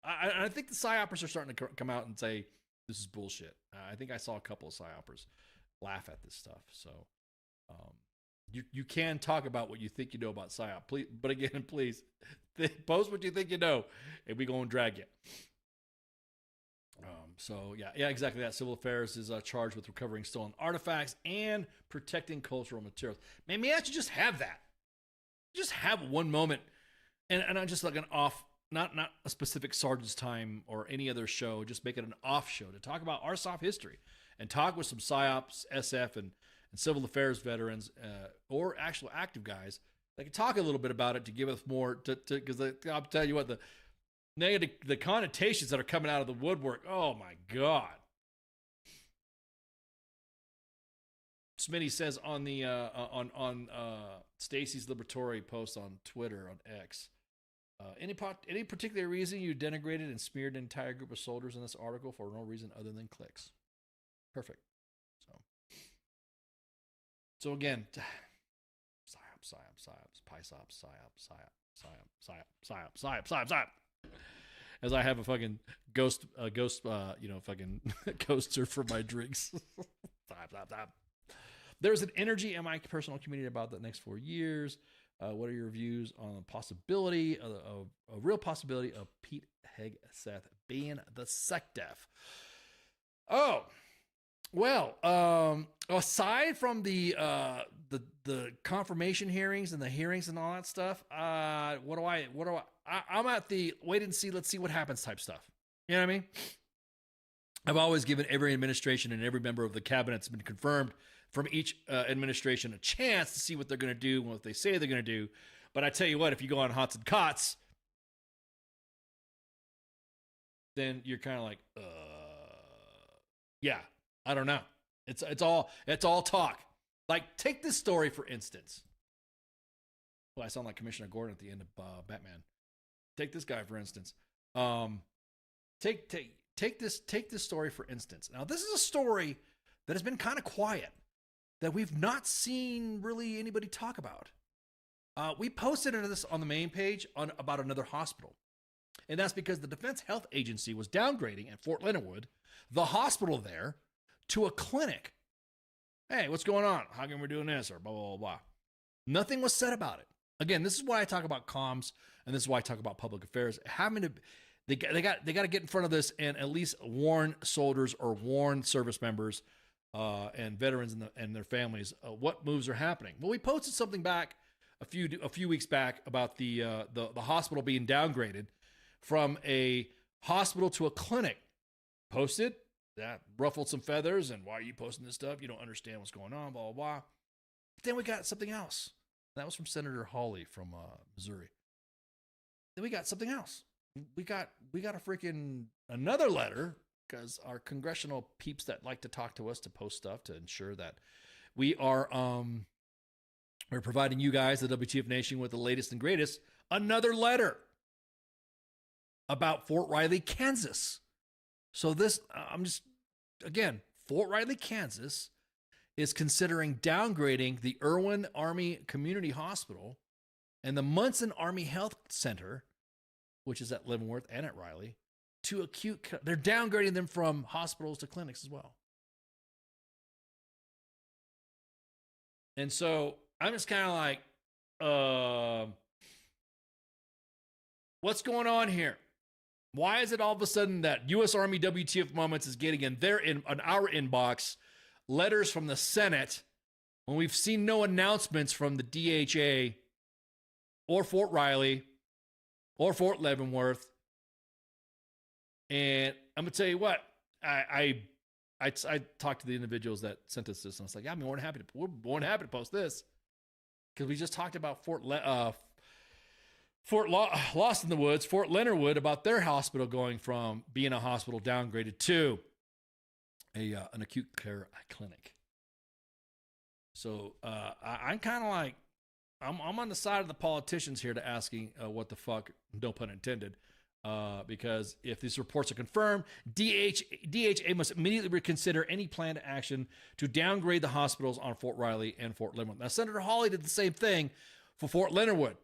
I think the PSYOPers are starting to come out and say, this is bullshit. I think I saw a couple of PSYOPers laugh at this stuff. So, You can talk about what you think you know about PSYOP. Please, but again, please post what you think you know, and we gonna drag you. So yeah, exactly that. Civil Affairs is charged with recovering stolen artifacts and protecting cultural materials. Man, may I just have that? Just have one moment, and I'm just like an off, not a specific Sergeant's Time or any other show. Just make it an off show to talk about our soft history and talk with some PSYOPs, SF, and civil affairs veterans or actual active guys that can talk a little bit about it to give us more. Because I'll tell you what, the negative, the connotations that are coming out of the woodwork. Oh my God. Smitty says on the on Stacy's Liberatory post on Twitter on X. Any particular reason you denigrated and smeared an entire group of soldiers in this article for no reason other than clicks? Perfect. So again, PSYOP. As I have a fucking ghost, fucking ghoster for my drinks. There's an energy in my personal community about the next 4 years. What are your views on the possibility, a real possibility of Pete Hegseth being the SecDef? Oh, well, aside from the confirmation hearings and the hearings and all that stuff, I'm at the wait and see, let's see what happens type stuff. You know what I mean? I've always given every administration and every member of the cabinet that's been confirmed from each administration a chance to see what they're going to do and what they say they're going to do. But I tell you what, if you go on Hots and Cots, then you're kind of like, yeah, I don't know. It's all talk. Like, take this story for instance. Well, I sound like Commissioner Gordon at the end of Batman. Take this guy for instance. Take this story for instance. Now, this is a story that has been kind of quiet, that we've not seen really anybody talk about. We posted this on the main page about another hospital. And that's because the Defense Health Agency was downgrading at Fort Leonard Wood, the hospital there, to a clinic. Hey, what's going on? How come we're doing this? Or blah, blah, blah, blah. Nothing was said about it. Again, this is why I talk about comms, and this is why I talk about public affairs. They got to get in front of this and at least warn soldiers or warn service members and veterans and their families what moves are happening. Well, we posted something back a few weeks back about the hospital being downgraded from a hospital to a clinic. Posted that, ruffled some feathers, and why are you posting this stuff? You don't understand what's going on, blah blah blah. But then we got something else. That was from Senator Hawley from Missouri. Then we got something else. We got a freaking another letter, because our congressional peeps that like to talk to us to post stuff to ensure that we are we're providing you guys, the WTF Nation, with the latest and greatest. Another letter about Fort Riley, Kansas. So this, Fort Riley, Kansas is considering downgrading the Irwin Army Community Hospital and the Munson Army Health Center, which is at Leavenworth and at Riley, to acute. They're downgrading them from hospitals to clinics as well. And so I'm just kind of like, what's going on here? Why is it all of a sudden that U.S. Army WTF Moments is getting on our inbox letters from the Senate when we've seen no announcements from the DHA or Fort Riley or Fort Leavenworth? And I'm gonna tell you what, I talked to the individuals that sent us this, and I was like, yeah, we're more than happy to post this, because we just talked about Fort Lost in the Woods, Fort Leonard Wood, about their hospital going from being a hospital downgraded to an acute care clinic. So I'm kind of like, I'm on the side of the politicians here to asking what the fuck, no pun intended, because if these reports are confirmed, DHA must immediately reconsider any planned action to downgrade the hospitals on Fort Riley and Fort Leonard. Now, Senator Hawley did the same thing for Fort Leonard Wood.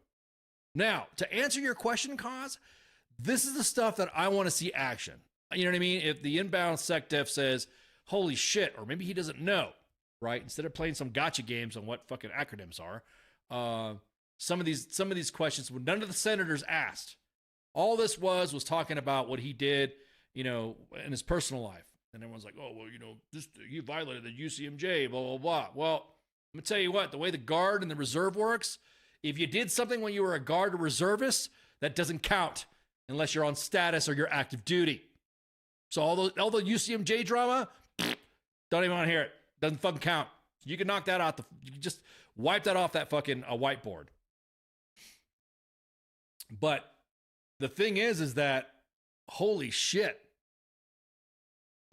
Now, to answer your question, Cause, this is the stuff that I want to see action. You know what I mean? If the inbound SecDef says, holy shit, or maybe he doesn't know, right? Instead of playing some gotcha games on what fucking acronyms are, some of these questions, when none of the senators asked, all this was talking about what he did, you know, in his personal life. And everyone's like, oh, well, you know, he violated the UCMJ, blah, blah, blah. Well, I'm going to tell you what, the way the Guard and the Reserve works, if you did something when you were a Guard or reservist, that doesn't count unless you're on status or you're active duty. So all the UCMJ drama, don't even want to hear it. Doesn't fucking count. You can knock that out. You can just wipe that off that fucking whiteboard. But the thing is that, holy shit.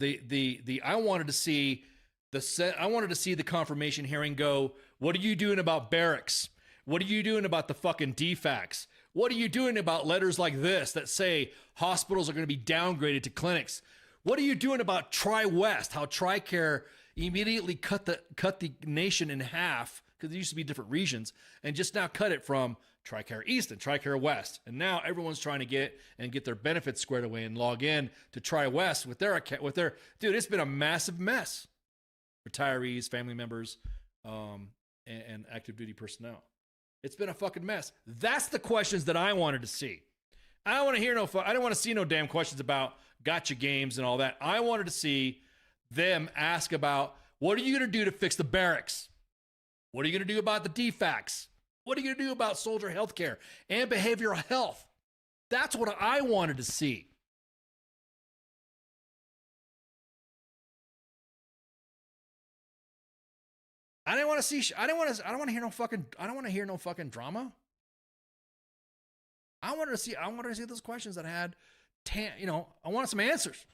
I wanted to see the confirmation hearing go, what are you doing about barracks? What are you doing about the fucking DFACs? What are you doing about letters like this that say hospitals are going to be downgraded to clinics? What are you doing about TriWest? How TRICARE immediately cut the nation in half, because there used to be different regions, and just now cut it from TRICARE East and TRICARE West. And now everyone's trying to get their benefits squared away and log in to TriWest with their dude, it's been a massive mess. Retirees, family members, and active duty personnel. It's been a fucking mess. That's the questions that I wanted to see. I don't want to hear I don't want to see no damn questions about gotcha games and all that. I wanted to see them ask about, what are you going to do to fix the barracks? What are you going to do about the DFACs? What are you going to do about soldier health care and behavioral health? That's what I wanted to see. I don't want to hear no fucking drama. I wanted to see those questions that had, I wanted some answers.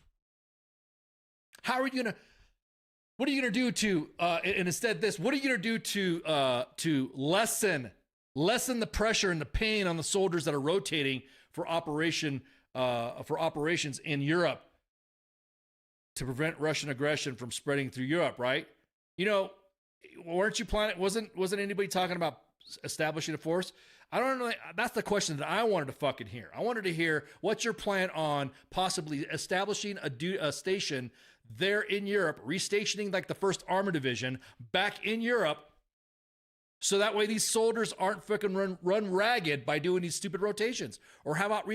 What are you going to do to, and instead this, what are you going to do to lessen the pressure and the pain on the soldiers that are rotating for operations in Europe to prevent Russian aggression from spreading through Europe, right? You know, weren't you planning, wasn't anybody talking about establishing a force? I don't know. That's the question that I wanted to fucking hear. I wanted to hear, what's your plan on possibly establishing a station there in Europe, restationing like the 1st Armored Division back in Europe, so that way these soldiers aren't fucking run ragged by doing these stupid rotations? Or how about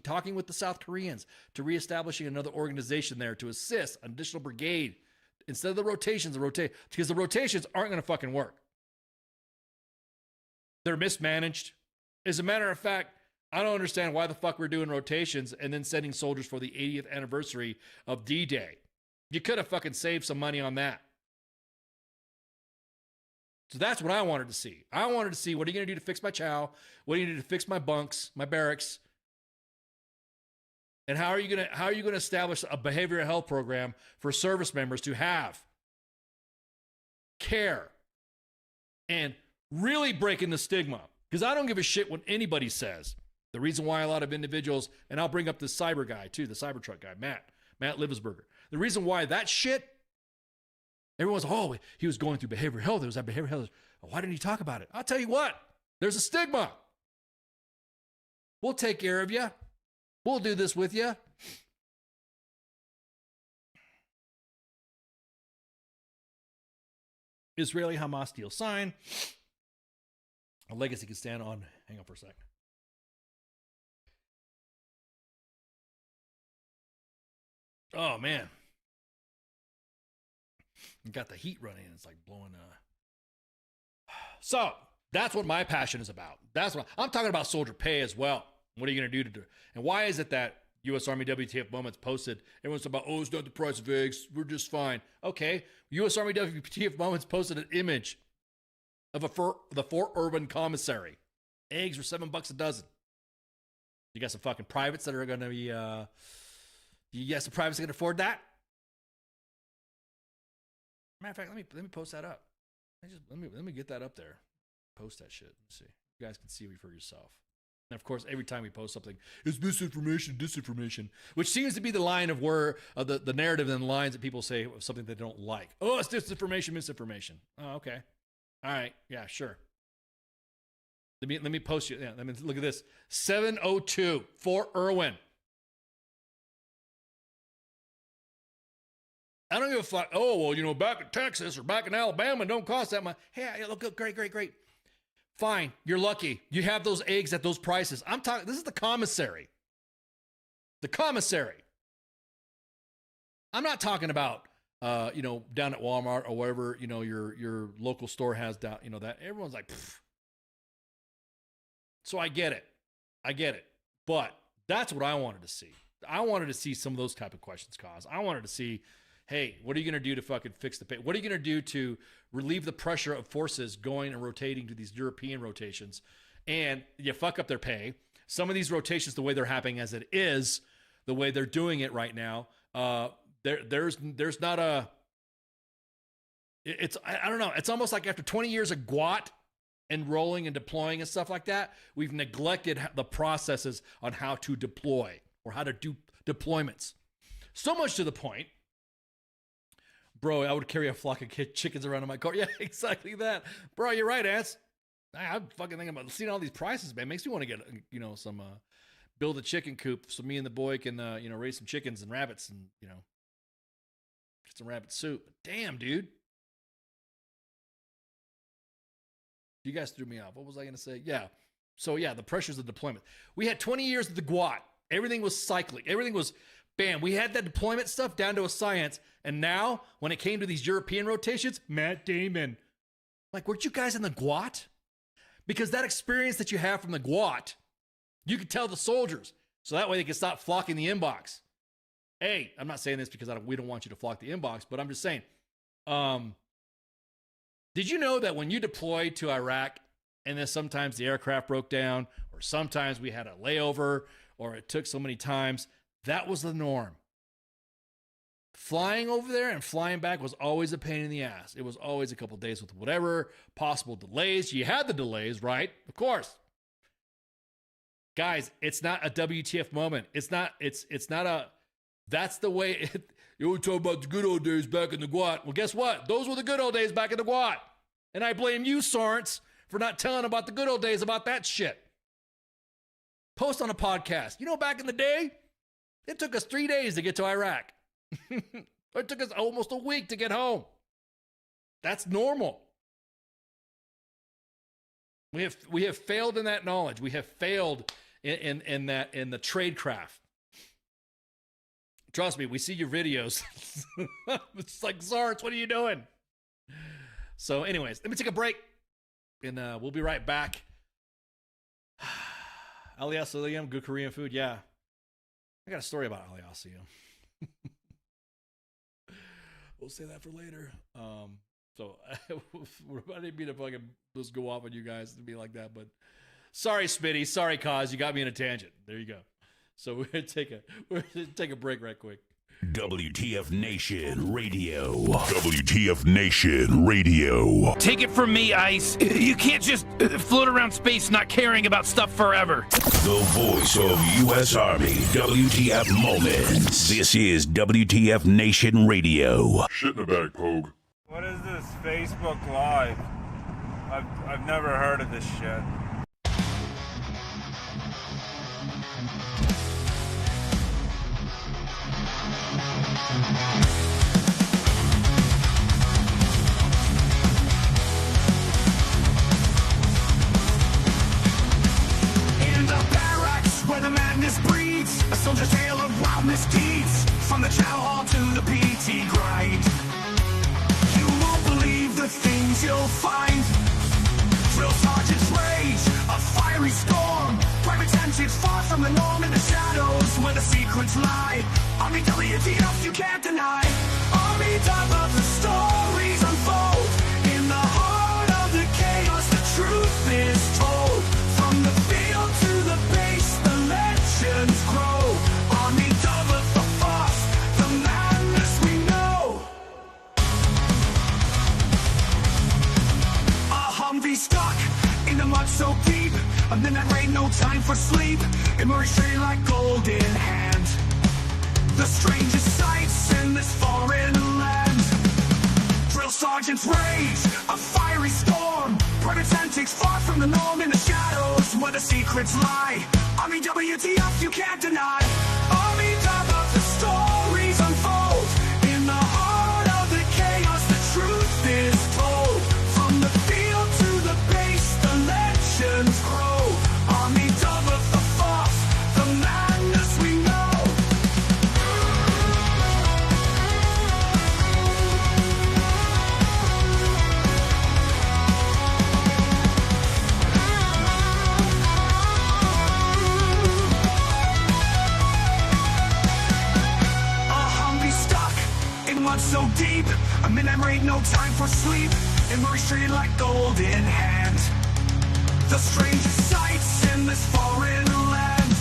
talking with the South Koreans to reestablishing another organization there to assist an additional brigade instead of the rotations, because the rotations aren't going to fucking work. They're mismanaged. As a matter of fact, I don't understand why the fuck we're doing rotations and then sending soldiers for the 80th anniversary of D-Day. You could have fucking saved some money on that. So that's what I wanted to see. I wanted to see, what are you going to do to fix my chow? What are you going to do to fix my bunks, my barracks? And how are you going to establish a behavioral health program for service members to have care and really breaking the stigma? Because I don't give a shit what anybody says. The reason why a lot of individuals, and I'll bring up this cyber guy too, the Cybertruck guy, Matt Livesberger. The reason why that shit, everyone's, oh, he was going through behavioral health. It was that behavioral health. Why didn't he talk about it? I'll tell you what, there's a stigma. We'll take care of you. We'll do this with you. Israeli-Hamas deal signed. A legacy can stand on. Hang on for a second. Oh, man. You got the heat running. It's like blowing. So that's what my passion is about. That's what I'm talking about. Soldier pay as well. What are you going to do to do it? And why is it that U.S. Army WTF Moments posted, everyone's about, oh, it's not the price of eggs, we're just fine. Okay, U.S. Army WTF Moments posted an image of the Fort Irwin commissary. Eggs were $7 a dozen. You got some fucking privates that are going to be, you got some privates that can afford that? Matter of fact, let me post that up. Let me get that up there. Post that shit. Let's see. You guys can see it for yourself. And of course, every time we post something, it's misinformation, disinformation, which seems to be the line of where the narrative and the lines that people say of something they don't like. Oh, it's disinformation, misinformation. Oh, okay. All right. Yeah, sure. Let me post you. Yeah, look at this. 702 Fort Irwin. I don't give a fuck. Oh, well, you know, back in Texas or back in Alabama, it don't cost that much. Hey, look, great. Fine. You're lucky. You have those eggs at those prices. I'm talking, this is the commissary. The commissary. I'm not talking about, you know, down at Walmart or wherever, you know, your local store has down, you know, that everyone's like, pfft. So I get it. But that's what I wanted to see. I wanted to see some of those type of questions, cause I wanted to see, hey, what are you going to do to fucking fix the pay? What are you going to do to relieve the pressure of forces going and rotating to these European rotations? And you fuck up their pay. Some of these rotations, the way they're happening as it is, the way they're doing it right now, there's not a, I don't know. It's almost like after 20 years of GWAT enrolling and deploying and stuff like that, we've neglected the processes on how to deploy or how to do deployments. So much to the point, bro, I would carry a flock of chickens around in my car. Yeah, exactly that. Bro, you're right, Ants. I'm fucking thinking about seeing all these prices, man. Makes me want to get, you know, some, build a chicken coop so me and the boy can, you know, raise some chickens and rabbits and, you know, get some rabbit soup. Damn, dude. You guys threw me off. What was I going to say? Yeah. So, yeah, the pressures of deployment. We had 20 years of the GWAT. Everything was cyclic. Everything was, bam, we had that deployment stuff down to a science. And now, when it came to these European rotations, Matt Damon. Like, weren't you guys in the GWAT? Because that experience that you have from the GWAT, you could tell the soldiers. So that way they can stop flocking the inbox. Hey, I'm not saying this because we don't want you to flock the inbox, but I'm just saying, did you know that when you deployed to Iraq and then sometimes the aircraft broke down or sometimes we had a layover or it took so many times, that was the norm. Flying over there and flying back was always a pain in the ass. It was always a couple of days with whatever possible delays. You had the delays, right? Of course. Guys, it's not a WTF moment. It's not a, that's the way, you always talk about the good old days back in the GWAT. Well, guess what? Those were the good old days back in the GWAT. And I blame you, Sorrents, for not telling about the good old days about that shit. Post on a podcast. You know, back in the day, it took us 3 days to get to Iraq. It took us almost a week to get home. That's normal. We have failed in that knowledge. We have failed in the tradecraft. Trust me, we see your videos. It's like, Zarts, what are you doing? So anyways, let me take a break and we'll be right back. Aliasiyam, good Korean food. Yeah. I got a story about Aliasiyam. We'll say that for later. So I didn't mean to fucking just go off on you guys to be like that, but sorry, Smitty. Sorry, Cause. You got me in a tangent. There you go. So we're gonna take a break right quick. WTF Nation Radio. WTF Nation Radio. Take it from me, Ice. You can't just float around space not caring about stuff forever. The voice of U.S. Army. WTF Moments. This is WTF Nation Radio. Shit in the bag, Pogue. What is this Facebook Live? I've never heard of this shit. In the barracks where the madness breeds, a soldier's tale of wild misdeeds, from the chow hall to the PT grind. You won't believe the things you'll find. Drill sergeant's rage, a fiery storm. Private antics far from the norm in the shadows where the secrets lie. Army WTF you can't deny. Army top of the stories unfold. In the heart of the chaos the truth is told. From the field to the base the legends grow. Army double the force, the madness we know. A Humvee stuck in the mud so deep. A midnight rain, no time for sleep. Emerge straight like golden hand. The strangest sights in this foreign land. Drill sergeant's rage, a fiery storm. Private antics far from the norm in the shadows where the secrets lie. Army WTF you can't deny. Army top of the stories unfold. In the heart so deep. I'm in memory, no time for sleep. And Murray treated like gold in hand. The strangest sights in this foreign land.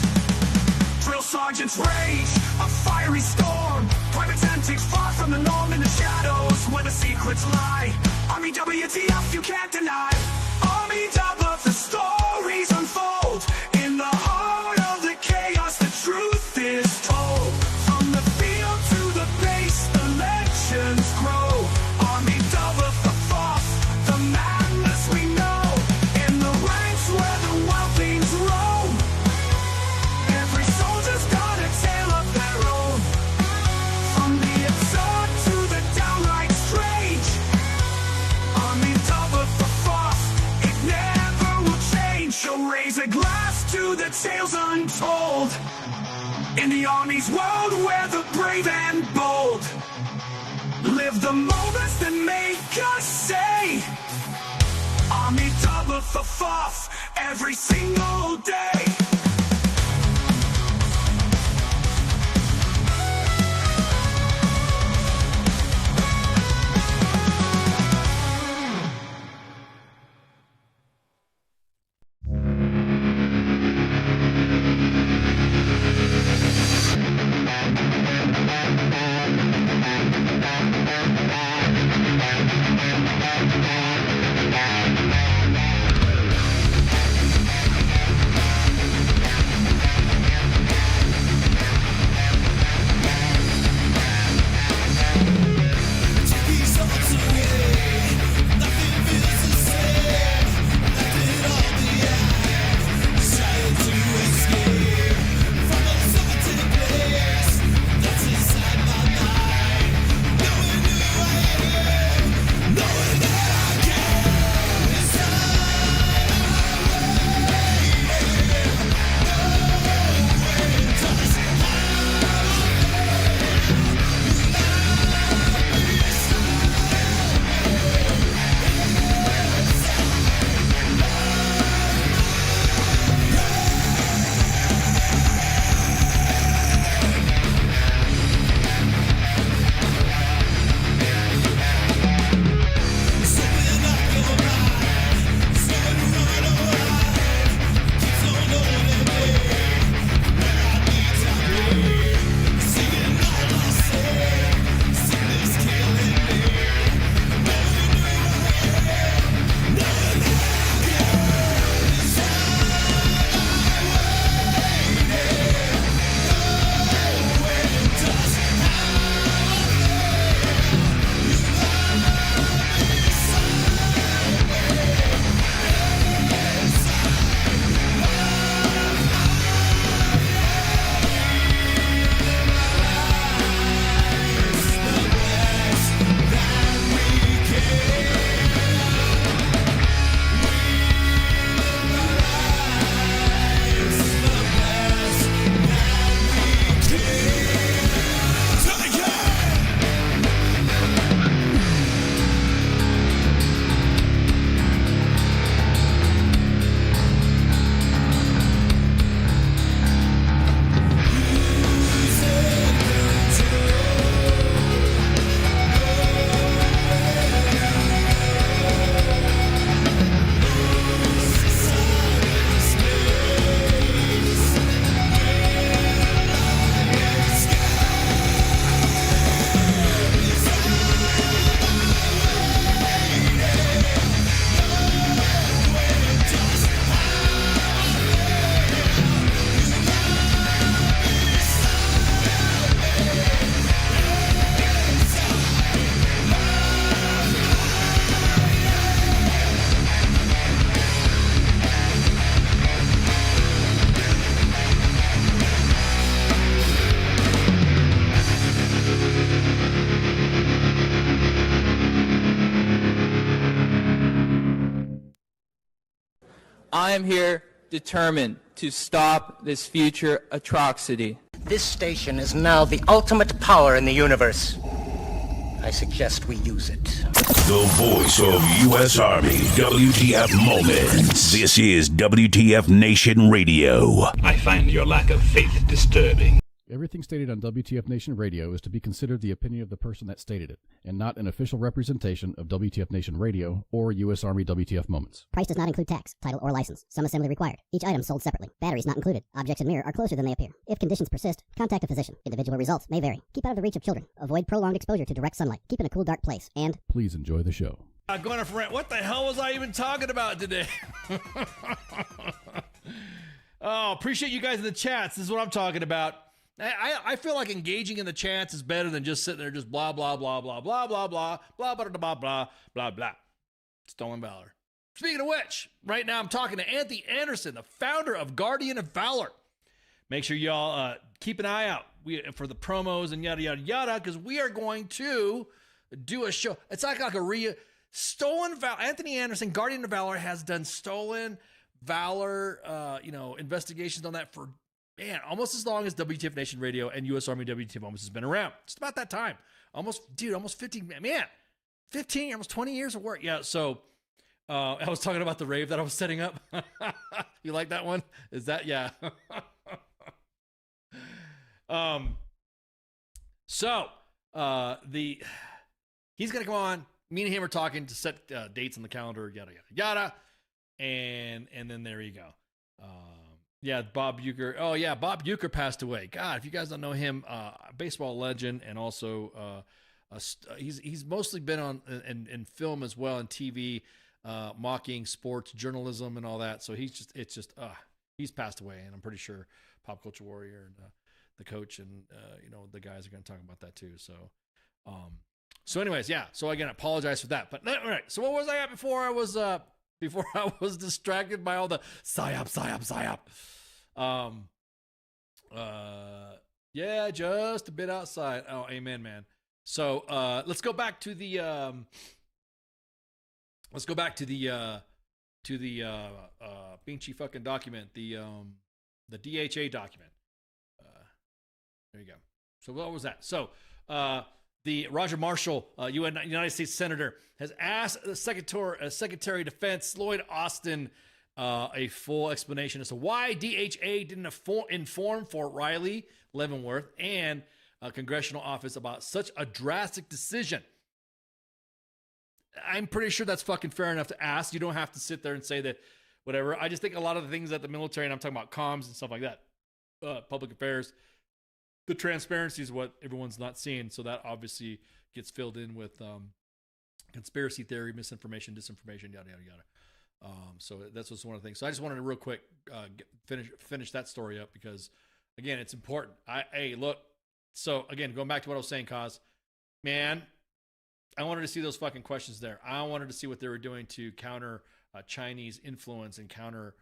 Drill sergeant's rage, a fiery storm. Private antics far from the norm in the shadows where the secrets lie. Army WTF you can't deny. Army double the stories unfold. In the heart of the chaos the truth is told. From the field to the base the legends grow. Army double the fourth, the madness we know. In the ranks where the wildlings roam. Every soldier's got a tale of their own. From the absurd to the downright strange. Army double the fourth, it never will change. So raise a glass to the tales untold. In the Army's world where the brave and bold live the moments that make us say Army double the fourth every single day. I am here determined to stop this future atrocity. This station is now the ultimate power in the universe. I suggest we use it. The voice of U.S. Army, WTF Moments. This is WTF Nation Radio. I find your lack of faith disturbing. Everything stated on WTF Nation Radio is to be considered the opinion of the person that stated it, and not an official representation of WTF Nation Radio or U.S. Army WTF Moments. Price does not include tax, title, or license. Some assembly required. Each item sold separately. Batteries not included. Objects in mirror are closer than they appear. If conditions persist, contact a physician. Individual results may vary. Keep out of the reach of children. Avoid prolonged exposure to direct sunlight. Keep in a cool, dark place. And please enjoy the show. Going off rant. What the hell was I even talking about today? Oh, appreciate you guys in the chats. This is what I'm talking about. I feel like engaging in the chats is better than just sitting there just blah, blah, blah, blah, blah, blah, blah, blah, blah, blah, blah, blah, blah. Stolen Valor. Speaking of which, right now I'm talking to Anthony Anderson, the founder of Guardian of Valor. Make sure y'all keep an eye out for the promos and yada, yada, yada, because we are going to do a show. It's like a Stolen Valor. Anthony Anderson, Guardian of Valor, has done Stolen Valor, investigations on that for, man, almost as long as WTF Nation Radio and U.S. Army WTF Moments has been around. Just about that time. Almost 15, man, 15, almost 20 years of work. Yeah, so I was talking about the rave that I was setting up. You like that one? Is that, yeah. He's going to come on. Me and him are talking to set dates on the calendar, yada, yada, yada. And then there you go. Yeah, Bob Uecker. Oh, yeah, Bob Uecker passed away. God, if you guys don't know him, baseball legend, and also he's mostly been on in film as well, and TV, mocking sports journalism and all that. So he's passed away, and I'm pretty sure Pop Culture Warrior and the coach and the guys are going to talk about that too. So anyways, yeah. So again, I apologize for that. But all right. So what was I at before I was distracted by all the psyop. Yeah, just a bit outside. Oh, amen, man. So let's go back to the Beachy fucking document, the DHA document. There you go. So what was that? So the Roger Marshall, United States Senator, has asked the Secretary of Defense Lloyd Austin a full explanation as to why DHA didn't inform Fort Riley, Leavenworth, and congressional office about such a drastic decision. I'm pretty sure that's fucking fair enough to ask. You don't have to sit there and say that whatever. I just think a lot of the things that the military, and I'm talking about comms and stuff like that, public affairs, the transparency is what everyone's not seeing. So that obviously gets filled in with conspiracy theory, misinformation, disinformation, yada, yada, yada. So that's just one of the things. So I just wanted to real quick finish that story up because, again, it's important. Hey, look. So, again, going back to what I was saying, Kaz, man, I wanted to see those fucking questions there. I wanted to see what they were doing to counter Chinese influence and counter,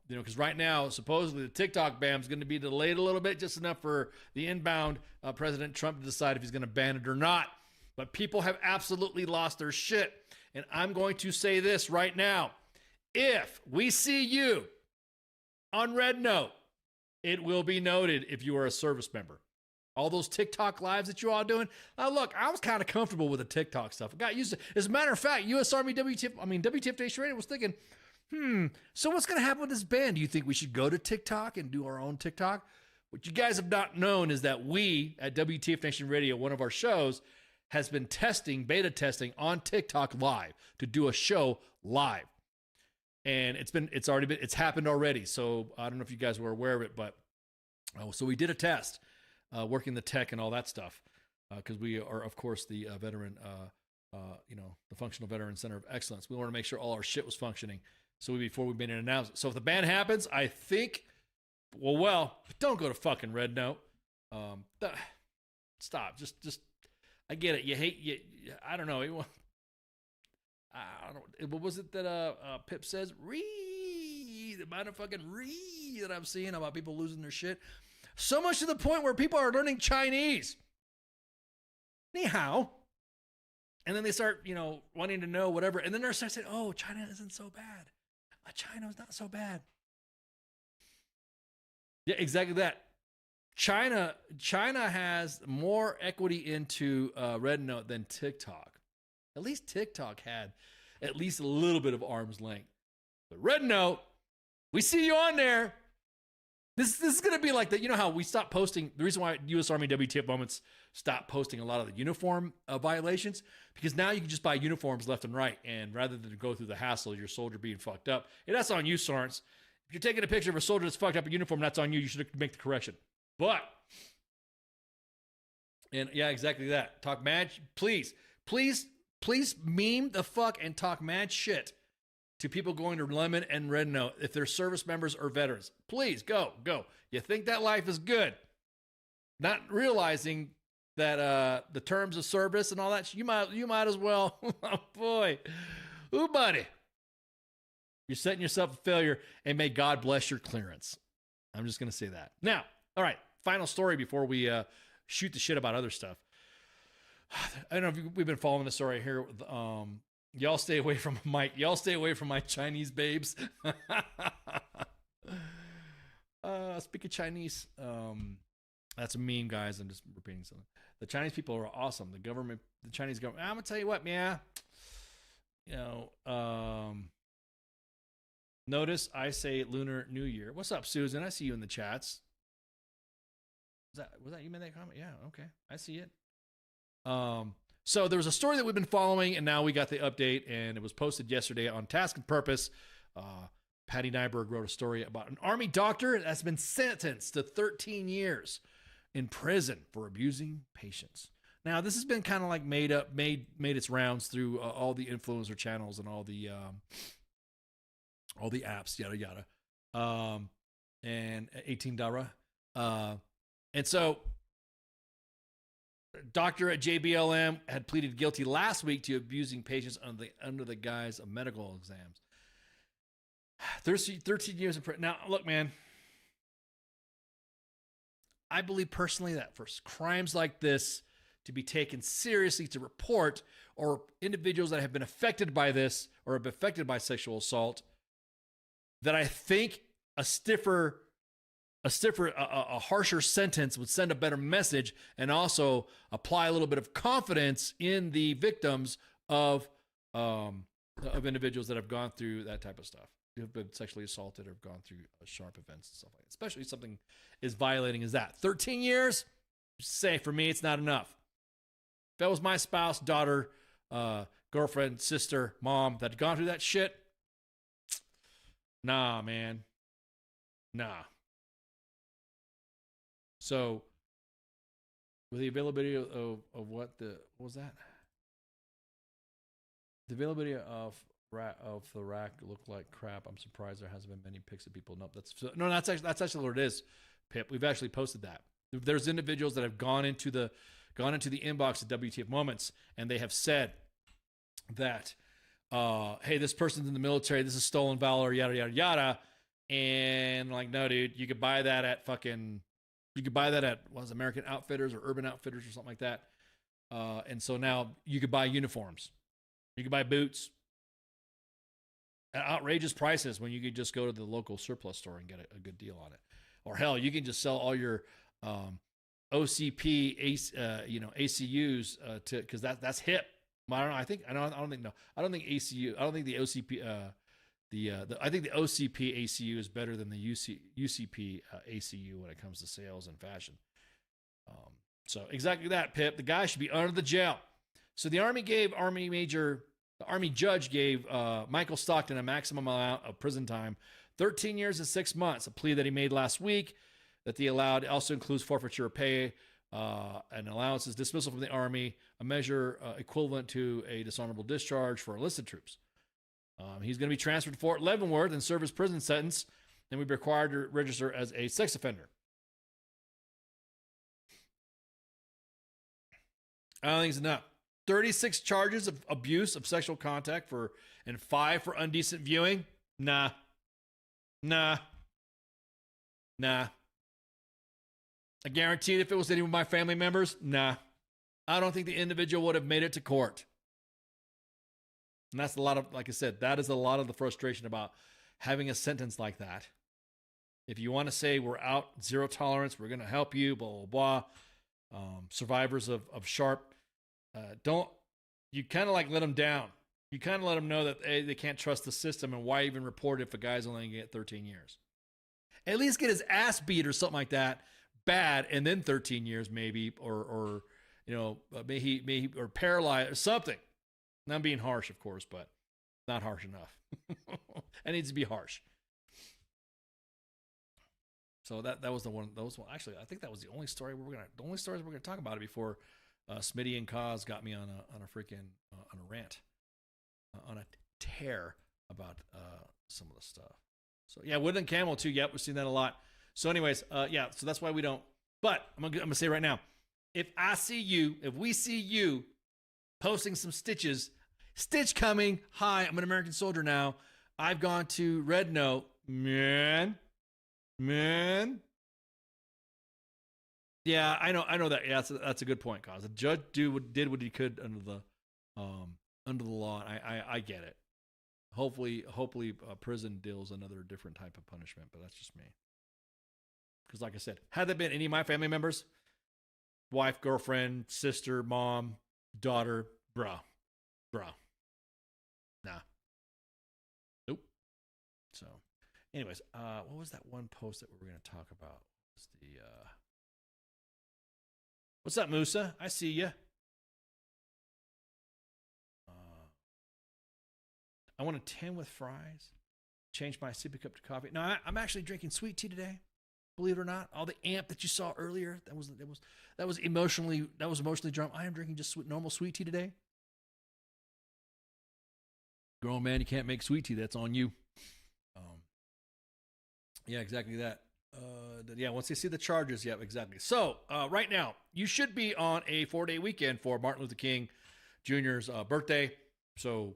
because right now, supposedly the TikTok ban is going to be delayed a little bit, just enough for the inbound President Trump to decide if he's going to ban it or not. But people have absolutely lost their shit. And I'm going to say this right now. If we see you on Red Note, it will be noted if you are a service member. All those TikTok lives that you all doing. Look, I was kind of comfortable with the TikTok stuff. I got used to it. As a matter of fact, U.S. Army WTF Nation Radio was thinking, so what's going to happen with this ban? Do you think we should go to TikTok and do our own TikTok? What you guys have not known is that we at WTF Nation Radio, one of our shows, has been beta testing on TikTok live to do a show live. And it's happened already. So I don't know if you guys were aware of it, but so we did a test. Working the tech and all that stuff, because we are, of course, the veteran, the Functional Veteran Center of Excellence. We want to make sure all our shit was functioning. So before we made an announcement. So if the ban happens, I think, don't go to fucking Red Note. Stop. Just, I get it. You hate. I don't know. I don't know. What was it that Pip says? The amount of fucking that I'm seeing about people losing their shit. So much to the point where people are learning Chinese. Anyhow. And then they start, wanting to know whatever. And then they start saying, oh, China isn't so bad. China's not so bad. Yeah, exactly that. China has more equity into Red Note than TikTok. At least TikTok had at least a little bit of arm's length. But Red Note, we see you on there. This is going to be like that. You know how we stopped posting, the reason why U.S. Army WTF Moments stopped posting a lot of the uniform violations, because now you can just buy uniforms left and right. And rather than go through the hassle of your soldier being fucked up, and that's on you, Sarnes. If you're taking a picture of a soldier that's fucked up in uniform, that's on you. You should make the correction. But, and yeah, exactly that. Talk mad, please meme the fuck and talk mad shit to people going to Lemon and Red Note if they're service members or veterans. Please go. You think that life is good, not realizing that the terms of service and all that. You might as well. Oh boy, ooh buddy, you're setting yourself a failure, and may God bless your clearance. I'm just gonna say that now. All right, final story before we shoot the shit about other stuff. I don't know if we've been following the story here. Y'all stay away from Mike. Y'all stay away from my Chinese babes. Speak of Chinese. That's a meme, guys. I'm just repeating something. The Chinese people are awesome. The Chinese government. I'm gonna tell you what, man. Notice I say Lunar New Year. What's up, Susan? I see you in the chats. Was that you made that comment? Yeah. Okay, I see it. So there was a story that we've been following, and now we got the update, and it was posted yesterday on Task and Purpose. Patty Nyberg wrote a story about an Army doctor that's been sentenced to 13 years in prison for abusing patients. Now, this has been kind of like made its rounds through all the influencer channels and all the apps, yada yada, and 18 Dara, and so. Doctor at JBLM had pleaded guilty last week to abusing patients under the guise of medical exams. 13 years in prison. Now, look, man, I believe personally that for crimes like this to be taken seriously, to report, or individuals that have been affected by this or have been affected by sexual assault, that I think a harsher sentence would send a better message and also apply a little bit of confidence in the victims of individuals that have gone through that type of stuff, who have been sexually assaulted or have gone through sharp events and stuff like that. Especially something as violating as that. 13 years, say for me, it's not enough. If that was my spouse, daughter, girlfriend, sister, mom that had gone through that shit, nah, man, nah. So, with the availability of what was that? The availability of the rack looked like crap. I'm surprised there hasn't been many pics of people. Nope, that's actually what it is, Pip. We've actually posted that. There's individuals that have gone into the inbox at WTF Moments, and they have said that, hey, this person's in the military. This is stolen valor, yada yada yada, and like, no, dude, you could buy that at American Outfitters or Urban Outfitters or something like that. And so now you could buy uniforms. You could buy boots at outrageous prices when you could just go to the local surplus store and get a good deal on it. Or hell, you can just sell all your OCP, ACUs because that's hip. I don't know. I don't think ACU. I don't think the OCP. I think the OCP ACU is better than the UCP ACU when it comes to sales and fashion. So exactly that, Pip. The guy should be under the jail. So the Army judge gave Michael Stockton a maximum amount of prison time, 13 years and 6 months, a plea that he made last week that they allowed. It also includes forfeiture of pay and allowances, dismissal from the Army, a measure equivalent to a dishonorable discharge for enlisted troops. He's going to be transferred to Fort Leavenworth and serve his prison sentence, and will be required to register as a sex offender. I don't think it's enough. 36 charges of abuse of sexual contact and 5 for indecent viewing. Nah. I guarantee if it was any of my family members, nah. I don't think the individual would have made it to court. And that's a lot of, like I said, that is a lot of the frustration about having a sentence like that. If you want to say we're out, zero tolerance, we're going to help you, blah, blah, blah. Survivors of sharp, you kind of like let them down. You kind of let them know that they can't trust the system, and why even report if a guy's only going to get 13 years. At least get his ass beat or something like that, bad, and then 13 years maybe, or maybe or paralyzed or something. And I'm being harsh, of course, but not harsh enough. It needs to be harsh. So that was the one. Actually, I think that was the only stories we're gonna talk about it before Smitty and Kaz got me on a freaking on a rant, on a tear about some of the stuff. So yeah, Wood and Camel too. Yep, we've seen that a lot. So anyways, yeah. So that's why we don't. But I'm gonna say right now, if we see you posting some Stitch coming. Hi, I'm an American soldier now. I've gone to Red Note, man. Yeah, I know that. Yeah, that's a good point, Cause the judge did what he could under the law. And I get it. Hopefully, prison deals another different type of punishment, but that's just me. Because, like I said, had that been any of my family members, wife, girlfriend, sister, mom, daughter, bruh, nah, nope. So, anyways, what was that one post that we were going to talk about? Was the what's up, Musa? I see you. I want a 10 with fries. Change my sippy cup to coffee. No, I'm actually drinking sweet tea today. Believe it or not, all the amp that you saw earlier, that was emotionally drunk. I am drinking just normal sweet tea today. Grown man, you can't make sweet tea. That's on you. Yeah, exactly that. Yeah, once they see the charges, yeah, exactly. So right now, you should be on a 4-day weekend for Martin Luther King Jr.'s birthday. So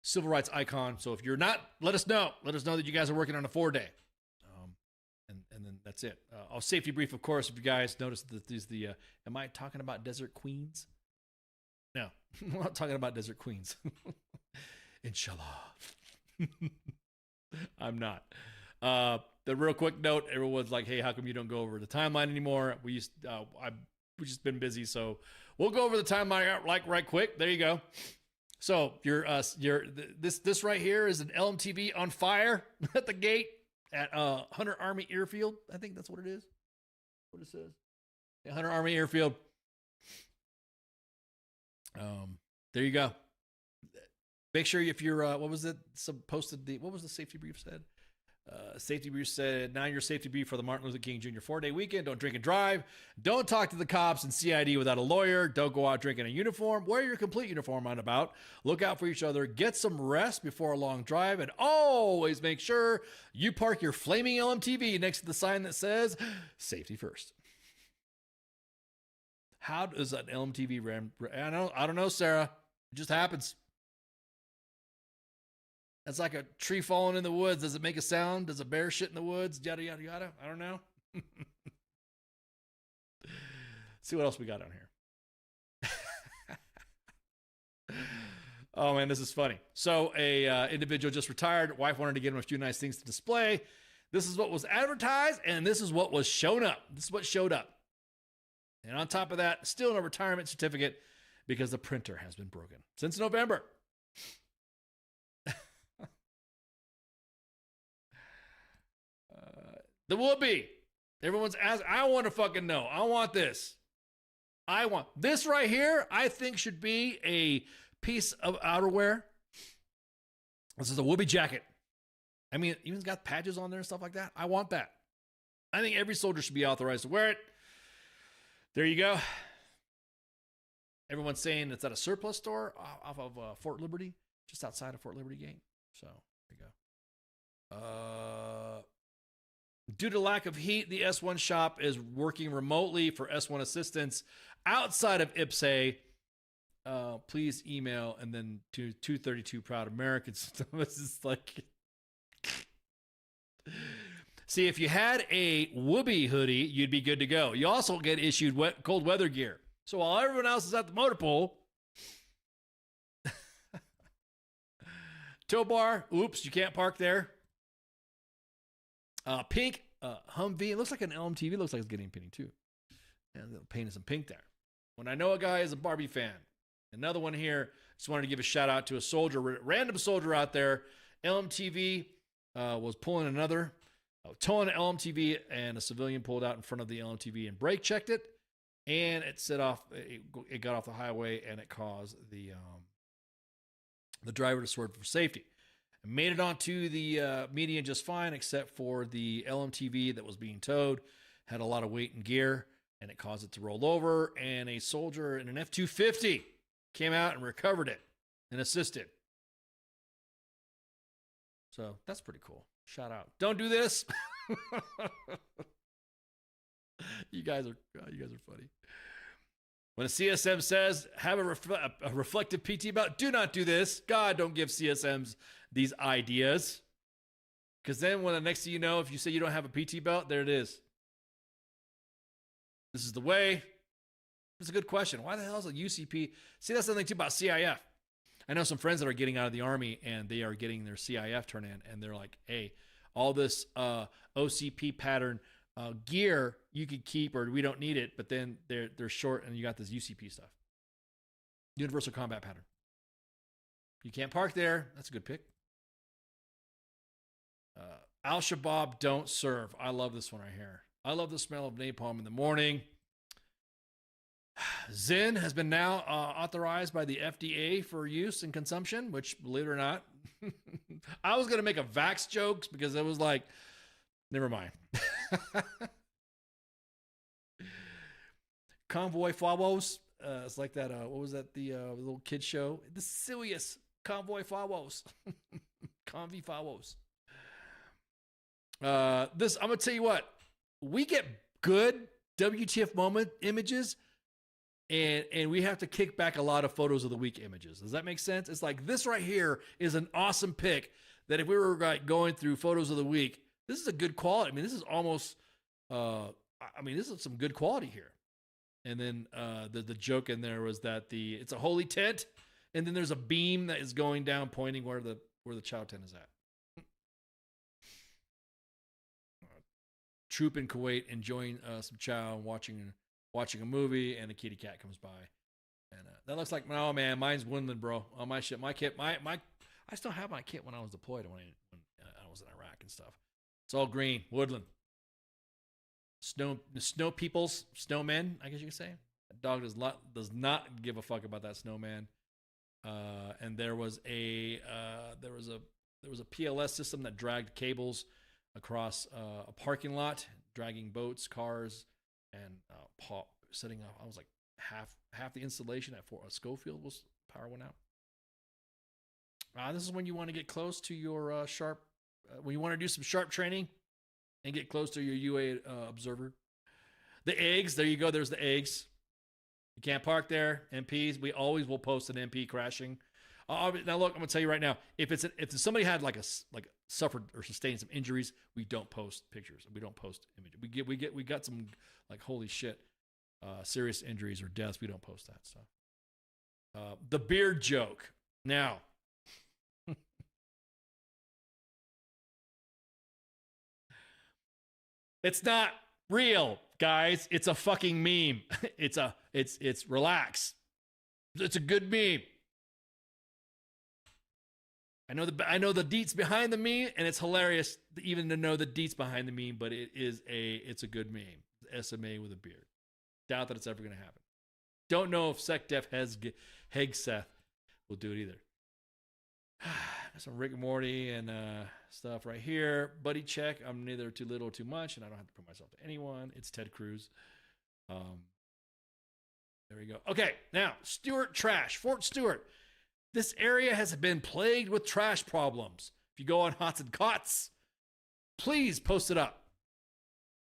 civil rights icon. So if you're not, let us know. Let us know that you guys are working on a 4-day. And then that's it. I'll safety brief, of course, if you guys notice that there's am I talking about Desert Queens? No, I'm not talking about Desert Queens. Inshallah. I'm not. The real quick note, everyone's like, hey, how come you don't go over the timeline anymore? We've just been busy, so we'll go over the timeline like right quick. There you go. So this right here is an LMTV on fire at the gate at Hunter Army Airfield. I think that's what it is. What it says. Yeah, Hunter Army Airfield. There you go. Make sure if you're what was it? What was the safety brief said? Safety brief said, now your safety brief for the Martin Luther King Jr. 4-day weekend. Don't drink and drive. Don't talk to the cops and CID without a lawyer. Don't go out drinking a uniform. Wear your complete uniform on about. Look out for each other. Get some rest before a long drive. And always make sure you park your flaming LMTV next to the sign that says, safety first. How does an LMTV ram? I don't know, Sarah. It just happens. That's like a tree falling in the woods. Does it make a sound? Does a bear shit in the woods? Yada, yada, yada. I don't know. See what else we got on here. Oh, man, this is funny. So a individual just retired. Wife wanted to get him a few nice things to display. This is what was advertised, and this is what was shown up. This is what showed up. And on top of that, still no retirement certificate because the printer has been broken since November. The whoopee. Everyone's asking, I want to fucking know. I want this. I want this right here. I think should be a piece of outerwear. This is a whoopee jacket. I mean, even it's got patches on there and stuff like that. I want that. I think every soldier should be authorized to wear it. There you go. Everyone's saying it's at a surplus store off of Fort Liberty, just outside of Fort Liberty Gate. So there you go. Due to lack of heat, the S1 shop is working remotely for S1 assistance outside of IPSA. Please email and then to 232 Proud Americans. This is like, see, if you had a Whoopee hoodie, you'd be good to go. You also get issued cold weather gear. So while everyone else is at the motor pool, tow bar, oops, you can't park there. Pink Humvee. It looks like an LMTV. It looks like it's getting pink too. And painted some pink there. When I know a guy is a Barbie fan. Another one here. Just wanted to give a shout out to a soldier, random soldier out there. LMTV was pulling another towing an LMTV, and a civilian pulled out in front of the LMTV and brake checked it, and it set off. It got off the highway, and it caused the driver to swerve for safety. It made it onto the median just fine, except for the LMTV that was being towed had a lot of weight and gear, and it caused it to roll over. And a soldier in an F-250 came out and recovered it and assisted. So that's pretty cool. Shout out. Don't do this. You guys are funny. When a CSM says, have a reflective PT belt, do not do this. God, don't give CSMs these ideas. Because then when the next thing you know, if you say you don't have a PT belt, there it is. This is the way. It's a good question. Why the hell is a UCP? See, that's the thing too about CIF. I know some friends that are getting out of the Army and they are getting their CIF turn in, and they're like, hey, all this OCP pattern gear you could keep, or we don't need it, but then they're short and you got this UCP stuff. Universal Combat Pattern. You can't park there. That's a good pick. Al-Shabaab don't serve. I love this one right here. I love the smell of napalm in the morning. Zyn has been now authorized by the FDA for use and consumption, which, believe it or not, I was going to make a Vax jokes because it was like, never mind. Convoy Fawos. It's like that. What was that? The little kid show. The silliest Convoy Fawos. Convoy Fawos. This, I'm going to tell you what. We get good WTF moment images, and we have to kick back a lot of photos of the week images. Does that make sense? It's like this right here is an awesome pick that if we were like going through photos of the week, this is a good quality. I mean, this is almost, this is some good quality here. And then the joke in there was that it's a holy tent, and then there's a beam that is going down pointing where the chow tent is at. Troop in Kuwait enjoying some chow and watching a movie, and a kitty cat comes by, and that looks like, oh man, mine's woodland, bro. On my shit, my kit, I still have my kit when I was deployed when I was in Iraq and stuff. It's all green, woodland. Snow peoples, snowmen, I guess you could say. That dog does not give a fuck about that snowman. And there was a PLS system that dragged cables across a parking lot, dragging boats, cars, and setting up. I was like half the installation at Fort Schofield was power went out. This is when you want to get close to your sharp. When you want to do some sharp training and get close to your UA observer. The eggs, there you go. There's the eggs. You can't park there. MPs, we always will post an MP crashing. Now look, I'm gonna tell you right now. If somebody had like suffered or sustained some injuries, we don't post pictures. We don't post images. We got some like holy shit, serious injuries or deaths. We don't post that stuff. The beard joke. Now, it's not real, guys. It's a fucking meme. It's relax. It's a good meme. I know the deets behind the meme, and it's hilarious even to know the deets behind the meme, but it's a good meme. SMA with a beard. Doubt that it's ever going to happen. Don't know if SecDef Hegseth will do it either. Some Rick and Morty and stuff right here. Buddy check. I'm neither too little or too much, and I don't have to prove myself to anyone. It's Ted Cruz. There we go. Okay, now, Stewart trash. Fort Stewart. This area has been plagued with trash problems. If you go on Hots and Cots, please post it up.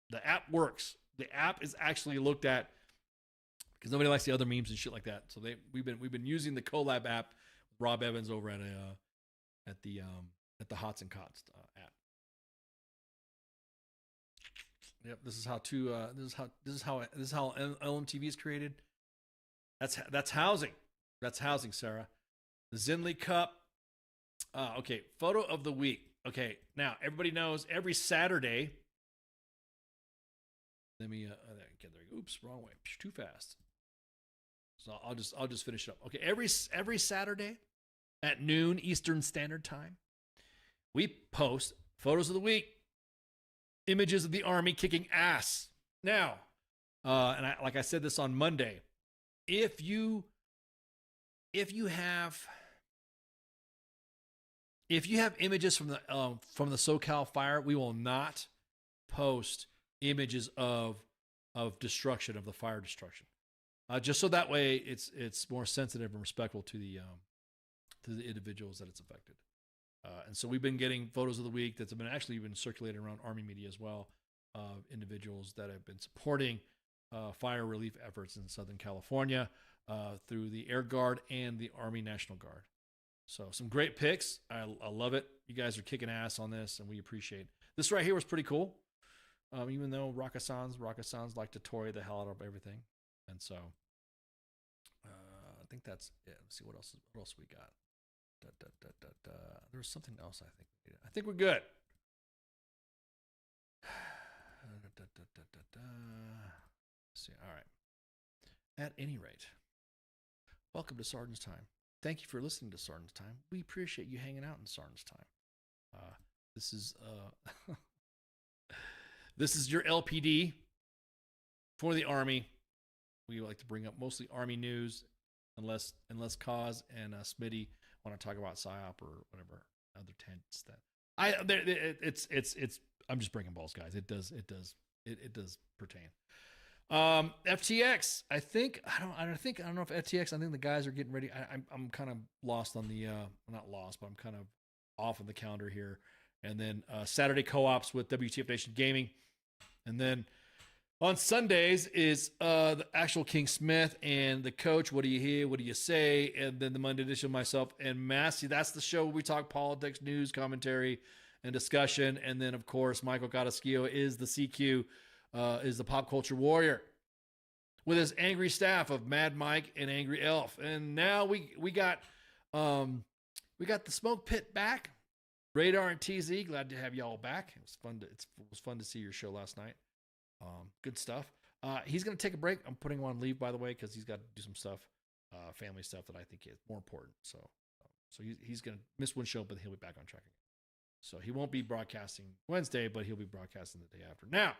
The app works. The app is actually looked at because nobody likes the other memes and shit like that. So we've been using the Collab app with Rob Evans over at the Hots and Cots app. Yep, this is how LMTV is created. That's housing. That's housing, Sarah. The Zinley Cup. Okay, photo of the week. Okay, now everybody knows every Saturday. Let me. Oops, wrong way. Too fast. So I'll just finish it up. Okay, every Saturday at noon Eastern Standard Time, we post photos of the week. images of the Army kicking ass. Now, like I said this on Monday, if you have images from the SoCal fire, we will not post images of destruction, of the fire destruction, just so that way it's more sensitive and respectful to the individuals that it's affected. And so we've been getting photos of the week that's been actually been circulated around Army media as well, of individuals that have been supporting fire relief efforts in Southern California through the Air Guard and the Army National Guard. So some great pics. I love it. You guys are kicking ass on this, and we appreciate it. This right here was pretty cool. Even though Raka-sans like to toy the hell out of everything. And so I think that's it. Let's see what else we got. There was something else I think we're good. Let's see. All right. At any rate, welcome to Sergeant's Time. Thank you for listening to Sergeant's Time. We appreciate you hanging out in Sergeant's Time. This is this is your LPD for the Army. We like to bring up mostly Army news, unless Cause and Smitty want to talk about PSYOP or whatever other tangents that it's. I'm just breaking balls, guys. It does pertain. FTX. I don't know if FTX. I think the guys are getting ready. I'm kind of lost on the not lost, but I'm kind of off on the calendar here. And then Saturday co-ops with WTF Nation Gaming, and then on Sundays is the actual King Smith and the coach. What do you hear? What do you say? And then the Monday edition, myself and Massey. That's the show where we talk politics, news, commentary, and discussion. And then, of course, Michael Cadaschio is the CQ, is the pop culture warrior, with his angry staff of Mad Mike and Angry Elf. And now we got the Smoke Pit back. Radar and TZ, glad to have y'all back. It was fun to see your show last night. Good stuff. He's going to take a break. I'm putting him on leave, by the way, because he's got to do some stuff, family stuff that I think is more important. So he's going to miss one show, but he'll be back on track again. So he won't be broadcasting Wednesday, but he'll be broadcasting the day after. Now,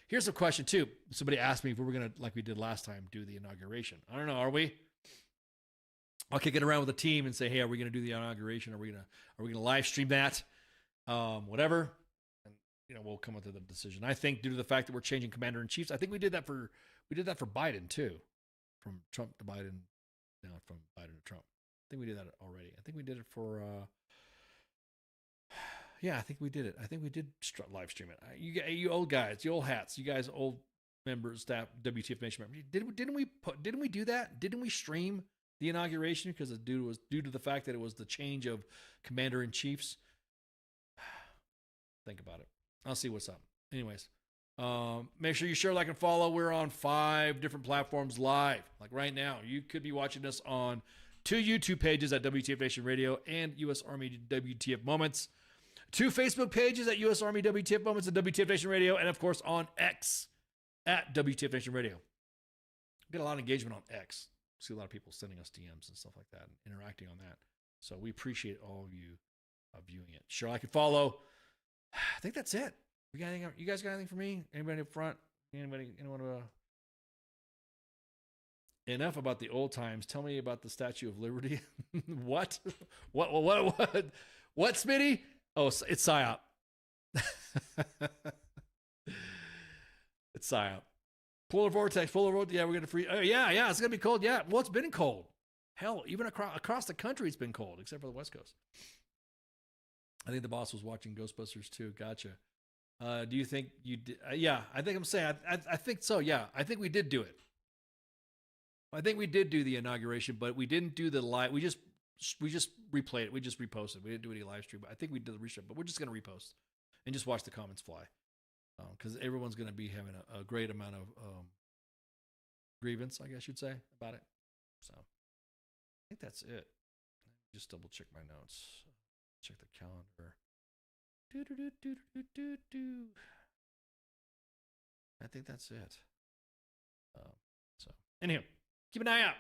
here's a question too. Somebody asked me if we were going to, like we did last time, do the inauguration. I don't know. Are we? I'll kick it around with the team and say, hey, are we going to do the inauguration? Are we going to live stream that? Whatever. And we'll come up with a decision. I think due to the fact that we're changing commander in chiefs, I think we did that for Biden too, from Trump to Biden, now from Biden to Trump. I think we did that already. I think we did it for. I think we did it. I think we did live stream it. You old guys, you old hats, you guys, old members, staff, WTF Nation members. Didn't we do that? Didn't we stream the inauguration because due to the fact that it was the change of commander in chiefs? Think about it. I'll see what's up. Anyways, make sure you share, like, and follow. We're on 5 different platforms live. Like right now, you could be watching us on 2 YouTube pages at WTF Nation Radio and U.S. Army WTF Moments, 2 Facebook pages at U.S. Army WTF Moments and WTF Nation Radio, and of course on X at WTF Nation Radio. Get a lot of engagement on X. See a lot of people sending us DMs and stuff like that and interacting on that. So we appreciate all of you viewing it. Sure, I can follow. I think that's it. You guys got anything for me? Anybody up front? Anyone? Enough about the old times. Tell me about the Statue of Liberty. What? What, Smitty? Oh, it's PSYOP. It's PSYOP. Polar vortex. Yeah, we're going to freeze. Oh, yeah, it's going to be cold. Yeah, well, it's been cold. Hell, even across the country, it's been cold, except for the West Coast. I think the boss was watching Ghostbusters too. Gotcha. Do you think you did? Yeah, I think I'm saying, I think so. Yeah, I think we did do it. I think we did do the inauguration, but we didn't do the live. We just replayed it. We just reposted. We didn't do any live stream, but I think we did the reshow, but we're just going to repost and just watch the comments fly. Because everyone's going to be having a great amount of grievance, I guess you'd say, about it. So I think that's it. Just double check my notes. Check the calendar. I think that's it. So anyhow, keep an eye out.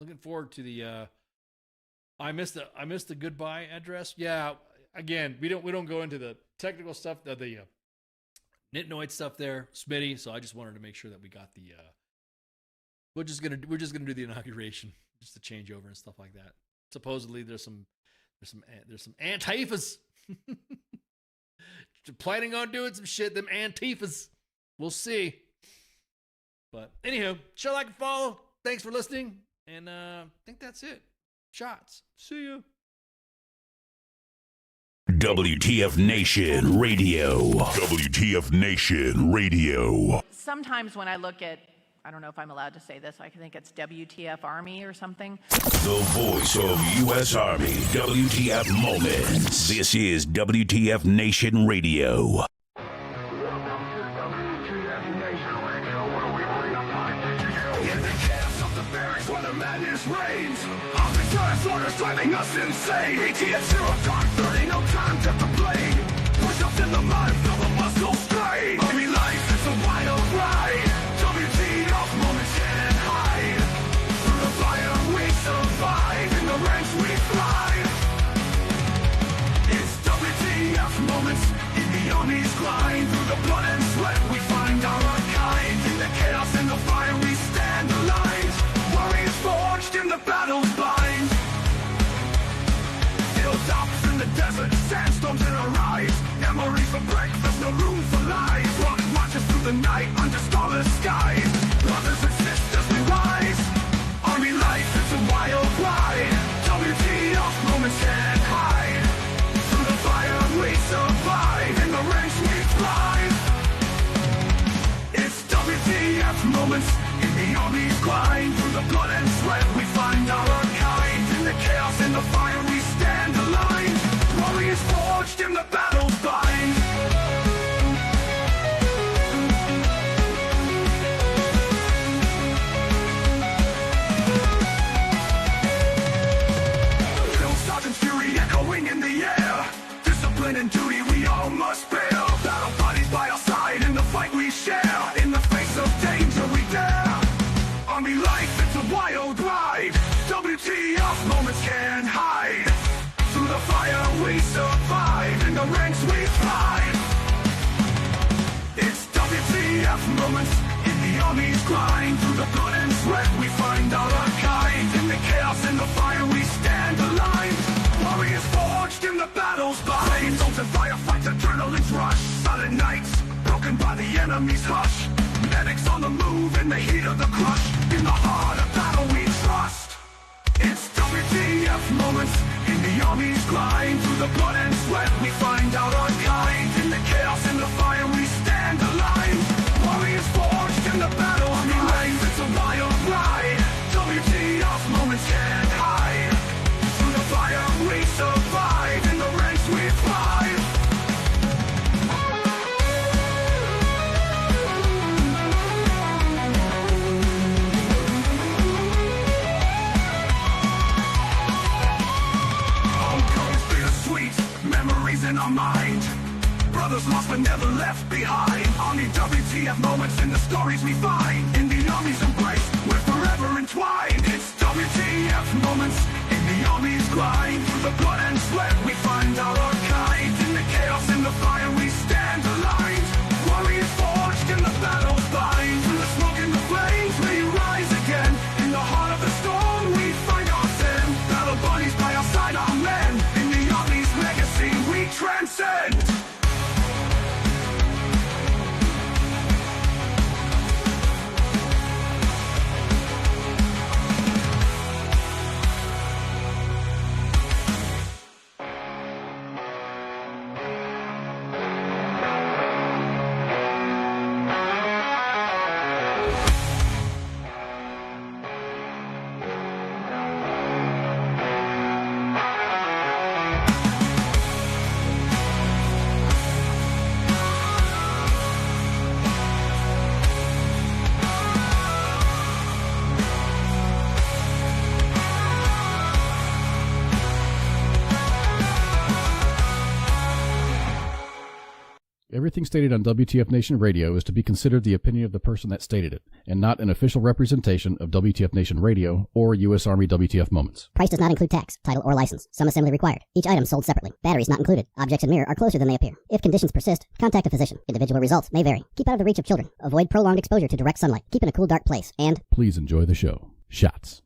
Looking forward to the. I missed the goodbye address. Yeah. Again, we don't go into the technical stuff. The Nitnoid stuff there, Smitty. So I just wanted to make sure that we got the. We're just gonna do the inauguration, just to change over and stuff like that. Supposedly there's some Antifas. Planning on doing some shit. Them Antifas. We'll see. But anywho, show, like, and follow. Thanks for listening, and I think that's it. Shots. See ya. WTF Nation Radio. WTF Nation Radio. Sometimes when I look at, I don't know if I'm allowed to say this, I think it's WTF Army or something. The voice of U.S. Army, WTF Moments. This is WTF Nation Radio. Reigns. Arbitrary orders driving us insane. ATF 0:30, no time to complain. Push ups in the mud, feel the muscle strain. Army life is a wild ride. WTF moments can't hide. Through the fire we survive, in the ranks we thrive. It's WTF moments in the Army's grind. Through the blood and sweat we find our kind. In the chaos and the fire we stand aligned. Warriors forged in the battle's bind. Hilltops in the desert, sandstorms in our eyes. Memories for breakfast, no room for lies. Rocket marches through the night under starless skies. Brothers and sisters we rise. Army life is a wild ride. WTF moments can't hide. Through the fire we survive. In the ranks we thrive. It's WTF moments in the Army's grind. Through the blood and sweat we find our kind. In the chaos and the fire we stand aligned. Warriors forged in the battle's bind. Drill sergeant's fury echoing in the air. Discipline and duty we all must bear. Battle bodies by our side in the fight we share. In the face of danger we dare. Army life, it's a wild ride. WTF moments can't hide. Through the fire we survive. In the ranks we thrive. It's WTF moments in the Army's grind. Through the blood and sweat we find our kind. In the chaos and the fire we stand aligned. Warriors forged in the battle's bind. Souls and firefights, adrenaline's rush. Silent nights, broken by the enemy's hush. Medics on the move in the heat of the crush. In the heart of battle we trust. It's WTF moments in the Army's grind. Through the blood and sweat we find out our kind. In the chaos and the fire we stand aligned. Warriors forged in the battle. Army life, it's a wild ride. WTF moments can't hide. Through the fire we survive. In the ranks we thrive. Memories in our mind. Brothers lost but never left behind. Army WTF moments in the stories we find. In the Army's embrace, we're forever entwined. It's WTF moments in the Army's grind. Through the blood and sweat we find our kind. In the chaos and the fire we stand aligned. Warriors forged in the battle's bind. Through the smoke and the flames we rise again. In the heart of the storm we find our sin. Battle bodies by our side, our men. In the Army's legacy we transcend. Everything stated on WTF Nation Radio is to be considered the opinion of the person that stated it, and not an official representation of WTF Nation Radio or U.S. Army WTF Moments. Price does not include tax, title, or license. Some assembly required. Each item sold separately. Batteries not included. Objects in mirror are closer than they appear. If conditions persist, contact a physician. Individual results may vary. Keep out of the reach of children. Avoid prolonged exposure to direct sunlight. Keep in a cool, dark place. And please enjoy the show. Shots.